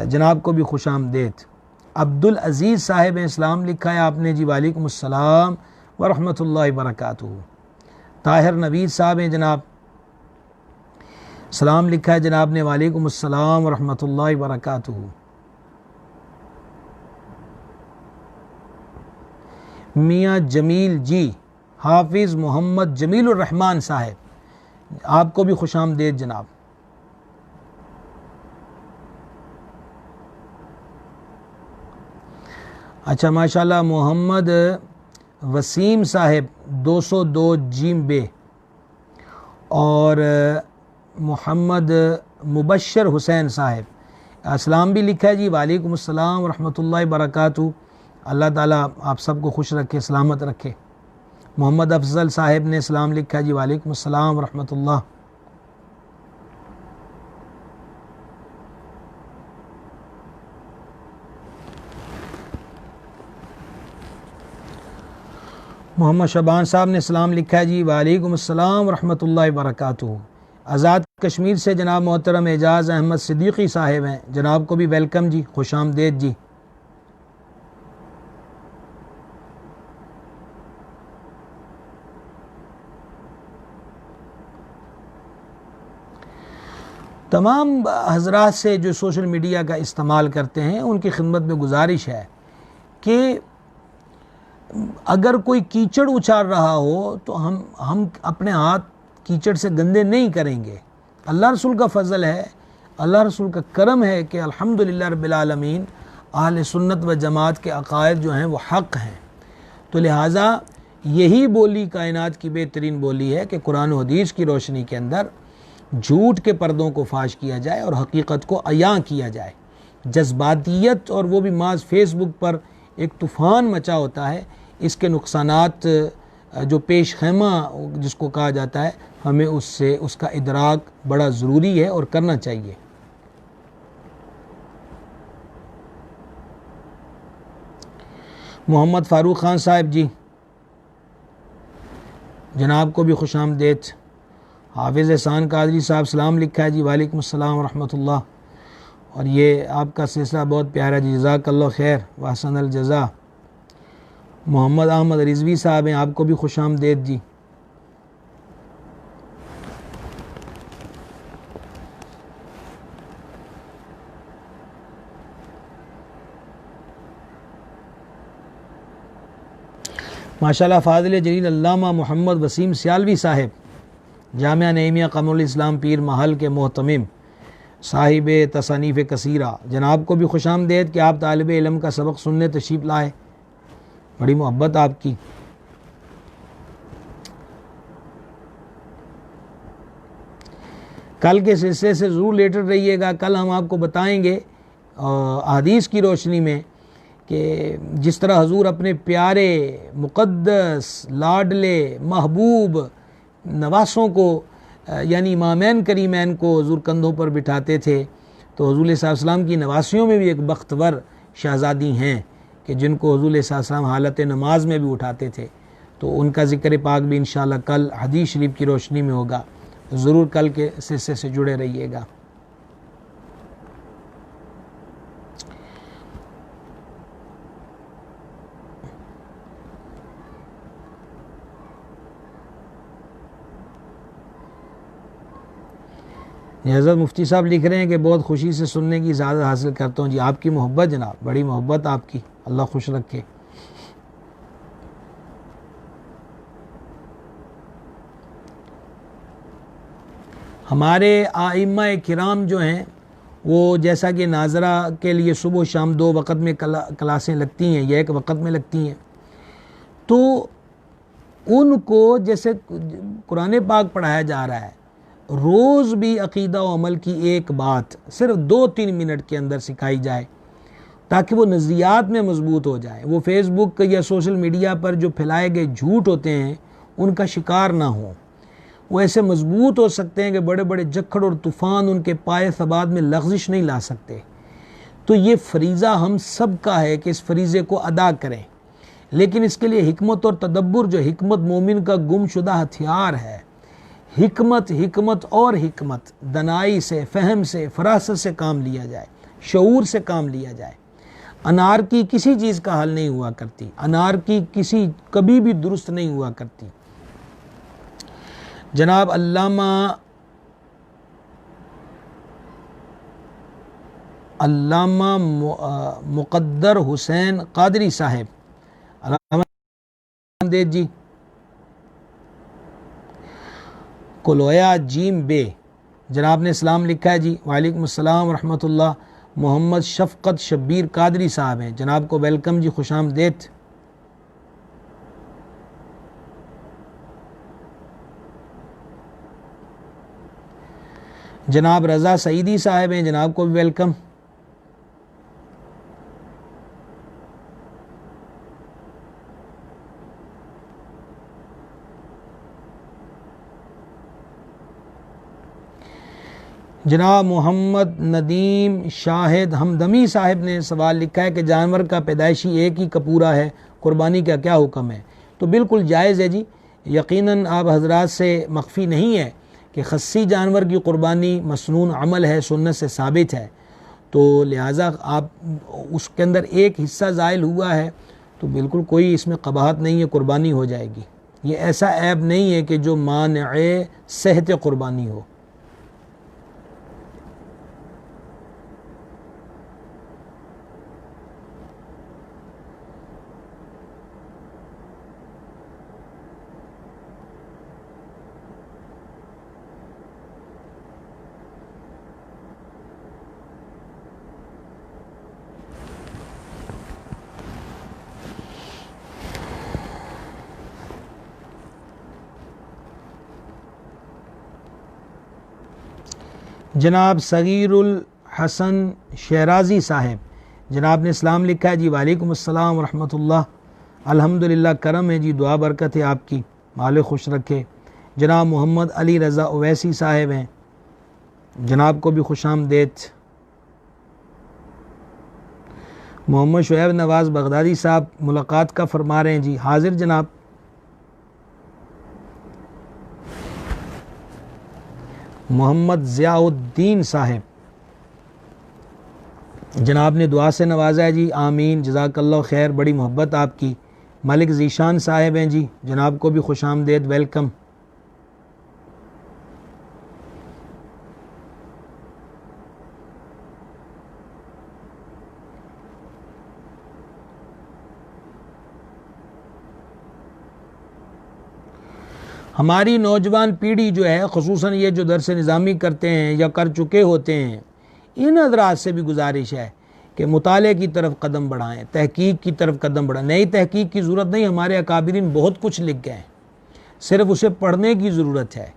جناب کو بھی خوش آمدید۔ عبدالعزیز صاحب ہیں، اسلام لکھا ہے آپ نے جی، وعلیکم السلام ورحمۃ اللہ وبرکاتہ۔ طاہر نوید صاحب ہیں جناب، سلام لکھا ہے جناب نے، وعلیکم السلام ورحمۃ اللہ وبرکاتہ۔ میاں جمیل جی، حافظ محمد جمیل الرحمن صاحب، آپ کو بھی خوش آمدید جناب۔ اچھا ماشاءاللہ، محمد وسیم صاحب 202 جیم بے، اور محمد مبشر حسین صاحب، اسلام بھی لکھا ہے جی، وعلیکم السلام ورحمۃ اللہ وبرکاتہ۔ اللہ تعالیٰ آپ سب کو خوش رکھے، سلامت رکھے۔ محمد افضل صاحب نے سلام لکھا جی، وعلیکم السلام ورحمۃ اللہ۔ محمد شبان صاحب نے سلام لکھا جی، وعلیکم السلام ورحمۃ اللہ وبرکاتہ۔ آزاد کشمیر سے جناب محترم اعجاز احمد صدیقی صاحب ہیں، جناب کو بھی ویلکم جی، خوش آمدید جی۔ تمام حضرات سے جو سوشل میڈیا کا استعمال کرتے ہیں ان کی خدمت میں گزارش ہے کہ اگر کوئی کیچڑ اچھال رہا ہو تو ہم اپنے ہاتھ کیچڑ سے گندے نہیں کریں گے۔ اللہ رسول کا فضل ہے، اللہ رسول کا کرم ہے کہ الحمدللہ رب العالمین اہل سنت و جماعت کے عقائد جو ہیں وہ حق ہیں، تو لہٰذا یہی بولی کائنات کی بہترین بولی ہے کہ قرآن و حدیث کی روشنی کے اندر جھوٹ کے پردوں کو فاش کیا جائے اور حقیقت کو عیاں کیا جائے۔ جذباتیت اور وہ بھی محض فیس بک پر ایک طوفان مچا ہوتا ہے، اس کے نقصانات جو پیش خیمہ جس کو کہا جاتا ہے، ہمیں اس کا ادراک بڑا ضروری ہے اور کرنا چاہیے۔ محمد فاروق خان صاحب جی، جناب کو بھی خوش آمدید۔ حافظ احسان قادری صاحب سلام لکھا ہے جی، وعلیکم السلام ورحمۃ اللہ۔ اور یہ آپ کا سلسلہ بہت پیارا جی، جزاک اللہ خیر واحسن الجزا۔ محمد احمد رضوی صاحب ہیں، آپ کو بھی خوش آمدید جی۔ ماشاءاللہ فاضل جلیل علامہ محمد وسیم سیالوی صاحب، جامعہ نعیمیہ قمر الاسلام پیر محل کے محتمم، صاحب تصانیف کثیرہ، جناب کو بھی خوش آمدید کہ آپ طالب علم کا سبق سننے تشریف لائے، بڑی محبت آپ کی۔ کل کے سلسلے سے ضرور لیٹر رہیے گا، کل ہم آپ کو بتائیں گے احادیث کی روشنی میں کہ جس طرح حضور اپنے پیارے مقدس لاڈلے محبوب نواسوں کو یعنی امامین کریمین کو حضور کندھوں پر بٹھاتے تھے، تو حضور صلی اللہ علیہ وسلم کی نواسیوں میں بھی ایک بختور شہزادی ہیں کہ جن کو حضور صلی اللہ علیہ وسلم حالت نماز میں بھی اٹھاتے تھے، تو ان کا ذکر پاک بھی انشاءاللہ کل حدیث شریف کی روشنی میں ہوگا، ضرور کل کے سلسلے سے جڑے رہیے گا۔ حضرت مفتی صاحب لکھ رہے ہیں کہ بہت خوشی سے سننے کی اجازت حاصل کرتا ہوں جی، آپ کی محبت جناب، بڑی محبت آپ کی، اللہ خوش رکھے۔ ہمارے ائمہ کرام جو ہیں وہ جیسا کہ ناظرہ کے لیے صبح و شام 2 وقت میں کلاسیں لگتی ہیں یا 1 وقت میں لگتی ہیں، تو ان کو جیسے قرآن پاک پڑھایا جا رہا ہے، روز بھی عقیدہ و عمل کی ایک بات صرف 2-3 منٹ کے اندر سکھائی جائے تاکہ وہ نظریات میں مضبوط ہو جائے، وہ فیس بک یا سوشل میڈیا پر جو پھیلائے گئے جھوٹ ہوتے ہیں ان کا شکار نہ ہوں، وہ ایسے مضبوط ہو سکتے ہیں کہ بڑے بڑے جکھڑ اور طوفان ان کے پائے ثبات میں لغزش نہیں لا سکتے۔ تو یہ فریضہ ہم سب کا ہے کہ اس فریضے کو ادا کریں، لیکن اس کے لیے حکمت اور تدبر، جو حکمت مومن کا گم شدہ ہتھیار ہے، حکمت اور حکمت، دنائی سے، فہم سے، فراست سے کام لیا جائے، شعور سے کام لیا جائے۔ انار کی کسی چیز کا حل نہیں ہوا کرتی، انار کی کبھی بھی درست نہیں ہوا کرتی۔ جناب علامہ مقدر حسین قادری صاحب، علامہ دید جی، کلویا جیم بے، جناب نے اسلام لکھا ہے جی، وعلیکم السلام ورحمۃ اللہ۔ محمد شفقت شبیر قادری صاحب ہیں، جناب کو ویلکم جی، خوش آمدید۔ جناب رضا سعیدی صاحب ہیں، جناب کو بھی ویلکم۔ جناب محمد ندیم شاہد ہمدمی صاحب نے سوال لکھا ہے کہ جانور کا پیدائشی ایک ہی کپورا ہے، قربانی کا کیا حکم ہے؟ تو بالکل جائز ہے جی، یقیناً آپ حضرات سے مخفی نہیں ہے کہ خصی جانور کی قربانی مسنون عمل ہے، سنت سے ثابت ہے، تو لہٰذا آپ اس کے اندر ایک حصہ زائل ہوا ہے تو بالکل کوئی اس میں قباحت نہیں ہے، قربانی ہو جائے گی۔ یہ ایسا عیب نہیں ہے کہ جو مانع صحت قربانی ہو۔ جناب صغیر الحسن شیرازی صاحب، جناب نے اسلام لکھا ہے جی، وعلیکم السلام ورحمۃ اللہ، الحمدللہ کرم ہے جی، دعا برکت ہے آپ کی، مالک خوش رکھے۔ جناب محمد علی رضا اویسی صاحب ہیں، جناب کو بھی خوش آمدید۔ محمد شعیب نواز بغدادی صاحب ملاقات کا فرما رہے ہیں جی، حاضر جناب۔ محمد ضیاء الدین صاحب، جناب نے دعا سے نوازا ہے جی، آمین، جزاک اللہ خیر، بڑی محبت آپ کی۔ ملک ذیشان صاحب ہیں جی، جناب کو بھی خوش آمدید، ویلکم۔ ہماری نوجوان پیڑھی جو ہے، خصوصاً یہ جو درس نظامی کرتے ہیں یا کر چکے ہوتے ہیں، ان حضرات سے بھی گزارش ہے کہ مطالعے کی طرف قدم بڑھائیں، تحقیق کی طرف قدم بڑھائیں۔ نئی تحقیق کی ضرورت نہیں، ہمارے اکابرین بہت کچھ لکھ گئے ہیں، صرف اسے پڑھنے کی ضرورت ہے۔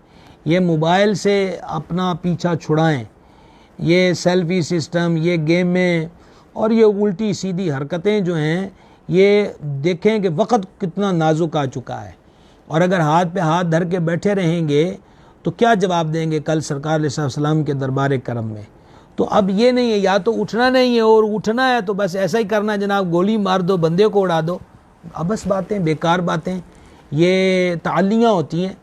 یہ موبائل سے اپنا پیچھا چھڑائیں، یہ سیلفی سسٹم، یہ گیمیں اور یہ الٹی سیدھی حرکتیں جو ہیں، یہ دیکھیں کہ وقت کتنا نازک آ چکا ہے، اور اگر ہاتھ پہ ہاتھ دھر کے بیٹھے رہیں گے تو کیا جواب دیں گے کل سرکار علیہ السلام کے دربار کرم میں؟ تو اب یہ نہیں ہے، یا تو اٹھنا نہیں ہے، اور اٹھنا ہے تو بس ایسا ہی کرنا ہے جناب، گولی مار دو، بندے کو اڑا دو، ابس باتیں، بیکار باتیں، یہ تعلیاں ہوتی ہیں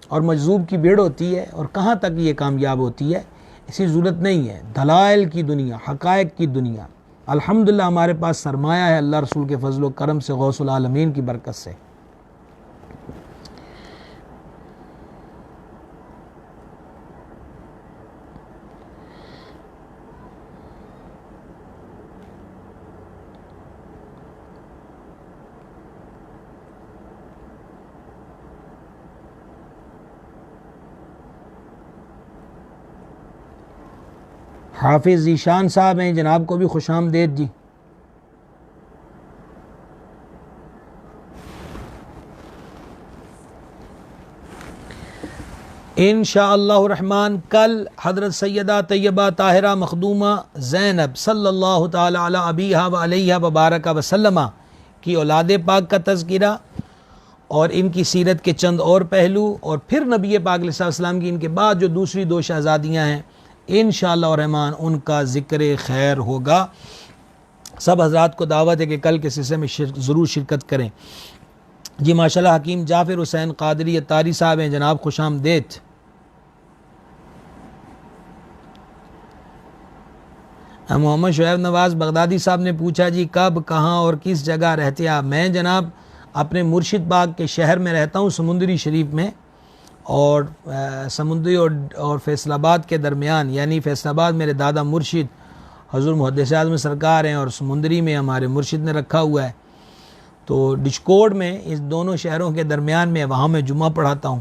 اور مجذوب کی بھیڑ ہوتی ہے، اور کہاں تک یہ کامیاب ہوتی ہے؟ اسی ضرورت نہیں ہے۔ دلائل کی دنیا، حقائق کی دنیا، الحمدللہ ہمارے پاس سرمایہ ہے، اللہ رسول کے فضل و کرم سے، غوث العالمین کی برکت سے۔ حافظ ذیشان صاحب ہیں، جناب کو بھی خوش آمدید جی۔ انشاءاللہ الرحمن کل حضرت سیدہ طیبہ طاہرہ مخدومہ زینب صلی اللہ تعالی علی ابیہا و علیہا وبارک وسلم کی اولاد پاک کا تذکرہ اور ان کی سیرت کے چند اور پہلو، اور پھر نبی پاک علیہ السلام کی ان کے بعد جو دوسری دو شہزادیاں ہیں، انشاءاللہ الرحمن ان کا ذکر خیر ہوگا۔ سب حضرات کو دعوت ہے کہ کل کے سلسلے میں ضرور شرکت کریں جی۔ ماشاءاللہ حکیم جعفر حسین قادری اتاری صاحب ہیں، جناب خوش آمدید۔ محمد شعیب نواز بغدادی صاحب نے پوچھا جی کب، کہاں اور کس جگہ رہتے آپ؟ میں جناب اپنے مرشد باغ کے شہر میں رہتا ہوں، سمندری شریف میں، اور سمندری اور فیصل آباد کے درمیان، یعنی فیصل آباد میرے دادا مرشد حضور محدث اعظم سرکار ہیں، اور سمندری میں ہمارے مرشد نے رکھا ہوا ہے، تو ڈچکوڈ میں اس دونوں شہروں کے درمیان میں، وہاں میں جمعہ پڑھاتا ہوں۔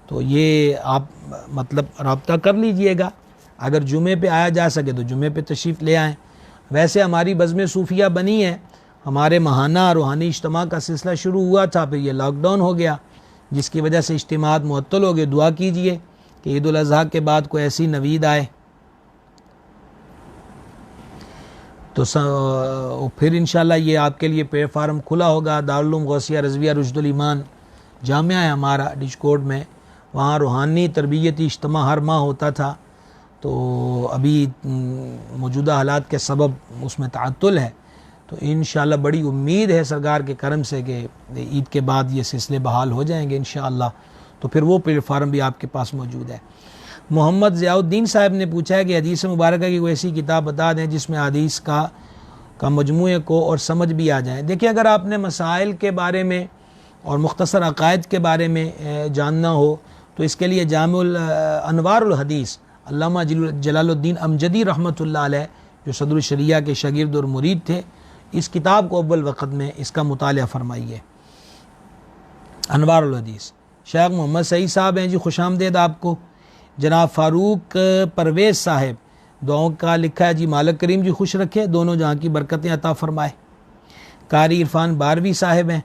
تو یہ آپ مطلب رابطہ کر لیجئے گا، اگر جمعے پہ آیا جا سکے تو جمعے پہ تشریف لے آئیں۔ ویسے ہماری بزم صوفیہ بنی ہے، ہمارے ماہانہ روحانی اجتماع کا سلسلہ شروع ہوا تھا، پھر یہ لاک ڈاؤن ہو گیا، جس کی وجہ سے اجتماعات معطل ہو گئے۔ دعا کیجئے کہ عید الاضحیٰ کے بعد کوئی ایسی نوید آئے تو پھر انشاءاللہ یہ آپ کے لیے پلیٹ فارم کھلا ہوگا۔ دارالعلوم غوثیہ رضویہ رشد الایمان جامعہ ہے ہمارا ڈچکوڈ میں، وہاں روحانی تربیتی اجتماع ہر ماہ ہوتا تھا، تو ابھی موجودہ حالات کے سبب اس میں تعطل ہے، تو انشاءاللہ بڑی امید ہے سرکار کے کرم سے کہ عید کے بعد یہ سلسلے بحال ہو جائیں گے انشاءاللہ، تو پھر وہ پلیٹ فارم بھی آپ کے پاس موجود ہے۔ محمد ضیاء الدین صاحب نے پوچھا ہے کہ حدیث مبارکہ کی کوئی ایسی کتاب بتا دیں جس میں حدیث کا مجموعے کو اور سمجھ بھی آ جائیں۔ دیکھیں، اگر آپ نے مسائل کے بارے میں اور مختصر عقائد کے بارے میں جاننا ہو تو اس کے لیے جامع انوار الحدیث علامہ جلال الدین امجدی رحمۃ اللہ علیہ جو صدر الشریعہ کے شاگرد اور مرید تھے، اس کتاب کو اول وقت میں اس کا مطالعہ فرمائیے، انوار الحدیث۔ شیخ محمد سعید صاحب ہیں جی، خوش آمدید آپ کو۔ جناب فاروق پرویز صاحب دعاؤں کا لکھا ہے جی، مالک کریم جی خوش رکھے، دونوں جہاں کی برکتیں عطا فرمائے۔ قاری عرفان باروی صاحب ہیں،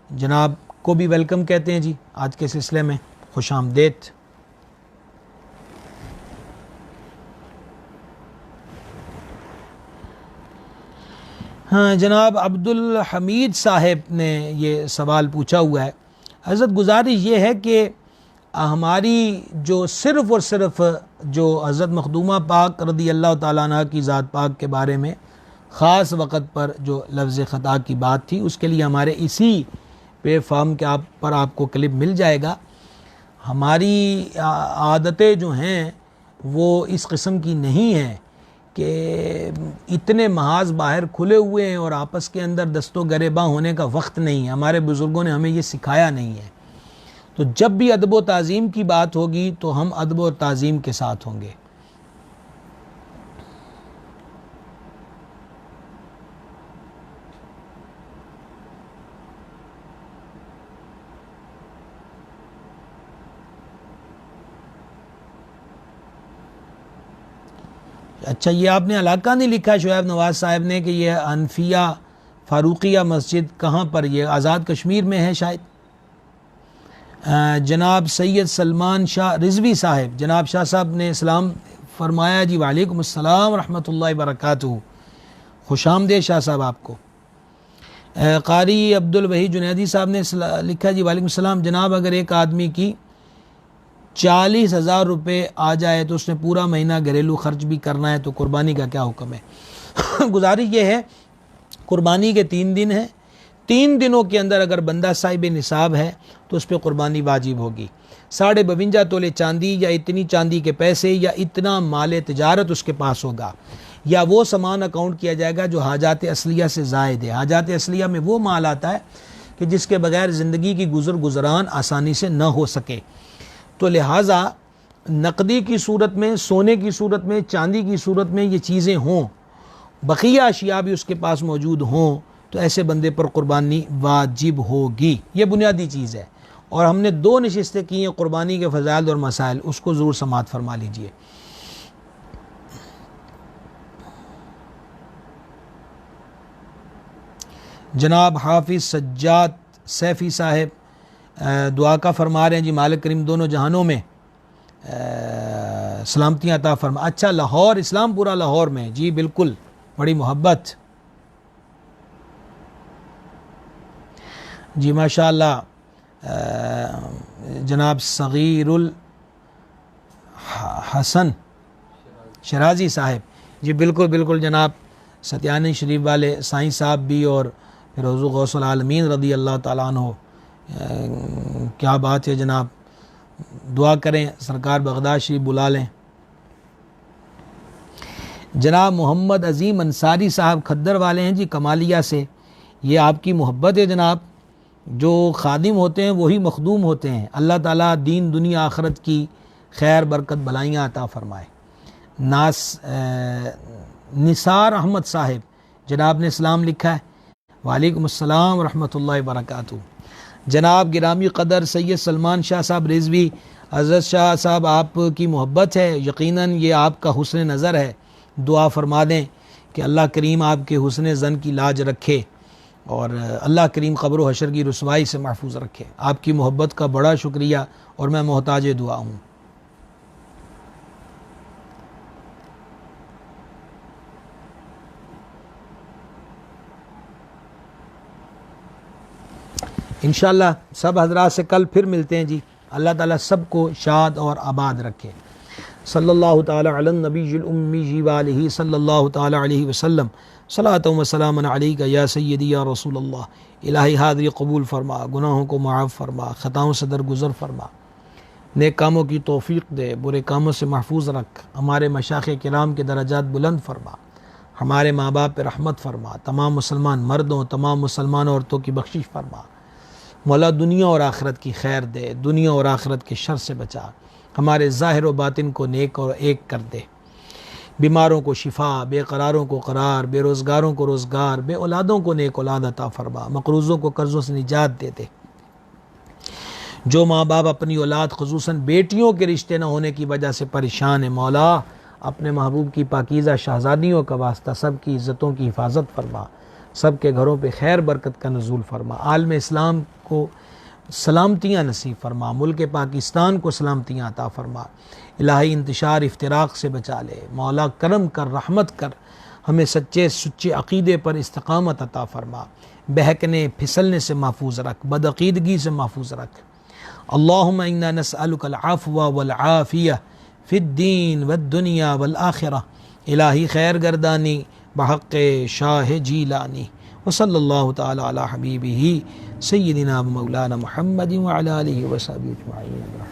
جناب کو بھی ویلکم کہتے ہیں جی آج کے سلسلے میں، خوش آمدید۔ ہاں، جناب عبد الحمید صاحب نے یہ سوال پوچھا ہوا ہے، حضرت گزارش یہ ہے کہ ہماری جو صرف اور صرف جو حضرت مخدومہ پاک رضی اللہ تعالیٰ عنہ کی ذات پاک کے بارے میں خاص وقت پر جو لفظ خطا کی بات تھی، اس کے لیے ہمارے اسی پلیٹ فارم کے آپ کو کلپ مل جائے گا۔ ہماری عادتیں جو ہیں وہ اس قسم کی نہیں ہیں کہ اتنے محاذ باہر کھلے ہوئے ہیں اور آپس کے اندر دست و گریباں ہونے کا وقت نہیں ہے، ہمارے بزرگوں نے ہمیں یہ سکھایا نہیں ہے۔ تو جب بھی ادب و تعظیم کی بات ہوگی تو ہم ادب و تعظیم کے ساتھ ہوں گے۔ اچھا، یہ آپ نے علاقہ نہیں لکھا شعیب نواز صاحب نے کہ یہ حنفیہ فاروقیہ مسجد کہاں پر، یہ آزاد کشمیر میں ہے شاید۔ جناب سید سلمان شاہ رضوی صاحب، جناب شاہ صاحب نے اسلام فرمایا جی، وعلیکم السلام ورحمۃ اللہ وبرکاتہ، خوش آمدید شاہ صاحب آپ کو۔ قاری عبد الوحید جنیدی صاحب نے لکھا جی، وعلیکم السلام، جناب اگر ایک آدمی کی 40,000 روپے آ جائے تو اس نے پورا مہینہ گھریلو خرچ بھی کرنا ہے تو قربانی کا کیا حکم ہے؟ گزارش یہ ہے، قربانی کے 3 دن ہیں، 3 دنوں کے اندر اگر بندہ صاحب نصاب ہے تو اس پہ قربانی واجب ہوگی۔ 52.5 تولے چاندی یا اتنی چاندی کے پیسے یا اتنا مال تجارت اس کے پاس ہوگا، یا وہ سامان اکاؤنٹ کیا جائے گا جو حاجات اصلیہ سے زائد ہے۔ حاجات اصلیہ میں وہ مال آتا ہے کہ جس کے بغیر زندگی کی گزران آسانی سے نہ ہو سکے، تو لہٰذا نقدی کی صورت میں، سونے کی صورت میں، چاندی کی صورت میں یہ چیزیں ہوں، بقیہ اشیاء بھی اس کے پاس موجود ہوں، تو ایسے بندے پر قربانی واجب ہوگی۔ یہ بنیادی چیز ہے، اور ہم نے 2 نشستیں کی ہیں قربانی کے فضائل اور مسائل، اس کو ضرور سماعت فرما لیجئے۔ جناب حافظ سجاد سیفی صاحب دعا کا فرما رہے ہیں جی، مالک کریم دونوں جہانوں میں سلامتیاں عطا فرما۔ اچھا، لاہور، اسلام پورہ لاہور میں، جی بالکل، بڑی محبت جی، ماشاءاللہ۔ جناب صغیر الحسن شرازی صاحب، جی بالکل بالکل، جناب ستیانی شریف والے سائیں صاحب بھی، اور پھر حضور غوث العالمین رضی اللہ تعالیٰ عنہ، کیا بات ہے جناب، دعا کریں سرکار بغداد شریف بلا لیں۔ جناب محمد عظیم انصاری صاحب کھدر والے ہیں جی، کمالیہ سے، یہ آپ کی محبت ہے جناب، جو خادم ہوتے ہیں وہی مخدوم ہوتے ہیں، اللہ تعالیٰ دین دنیا آخرت کی خیر برکت بھلائیاں عطا فرمائے۔ نثار احمد صاحب جناب نے اسلام لکھا ہے، وعلیکم السلام ورحمۃ اللہ وبرکاتہ۔ جناب گرامی قدر سید سلمان شاہ صاحب رضوی، حضرت شاہ صاحب آپ کی محبت ہے، یقیناً یہ آپ کا حسن نظر ہے، دعا فرما دیں کہ اللہ کریم آپ کے حسن ظن کی لاج رکھے، اور اللہ کریم قبر و حشر کی رسوائی سے محفوظ رکھے۔ آپ کی محبت کا بڑا شکریہ، اور میں محتاج دعا ہوں۔ انشاءاللہ سب حضرات سے کل پھر ملتے ہیں جی، اللہ تعالیٰ سب کو شاد اور آباد رکھے۔ صلی اللہ تعالی علی النبی الامی وآلہ صلی اللہ تعالی علیہ وسلم صلاۃ و سلام علیک یا سیدی یا رسول اللہ۔ الہی حاضری قبول فرما، گناہوں کو معاف فرما، خطاؤں سے درگزر فرما، نیک کاموں کی توفیق دے، برے کاموں سے محفوظ رکھ، ہمارے مشائخ کرام کے درجات بلند فرما، ہمارے ماں باپ پہ رحمت فرما، تمام مسلمان مردوں تمام مسلمان عورتوں کی بخشش فرما۔ مولا دنیا اور آخرت کی خیر دے، دنیا اور آخرت کے شر سے بچا، ہمارے ظاہر و باطن کو نیک اور ایک کر دے، بیماروں کو شفا، بے قراروں کو قرار، بے روزگاروں کو روزگار، بے اولادوں کو نیک اولاد عطا فرما، مقروضوں کو قرضوں سے نجات دے دے۔ جو ماں باپ اپنی اولاد خصوصاً بیٹیوں کے رشتے نہ ہونے کی وجہ سے پریشان ہیں، مولا اپنے محبوب کی پاکیزہ شہزادیوں کا واسطہ سب کی عزتوں کی حفاظت فرما، سب کے گھروں پہ خیر برکت کا نزول فرما، عالم اسلام کو سلامتیاں نصیب فرما، ملک پاکستان کو سلامتیاں عطا فرما، الہی انتشار افتراق سے بچا لے، مولا کرم کر، رحمت کر، ہمیں سچے عقیدے پر استقامت عطا فرما، بہکنے پھسلنے سے محفوظ رکھ، بدعقیدگی سے محفوظ رکھ۔ اللہم انا نسألک العفو والعافیہ فی الدین والدنیا والآخرہ، الہی خیر گردانی بحق شاہ جیلانی، وصلی اللہ تعالی علی حبیبہ سیدنا مولانا محمد وعلی آلہ وصحبہ اجمعین۔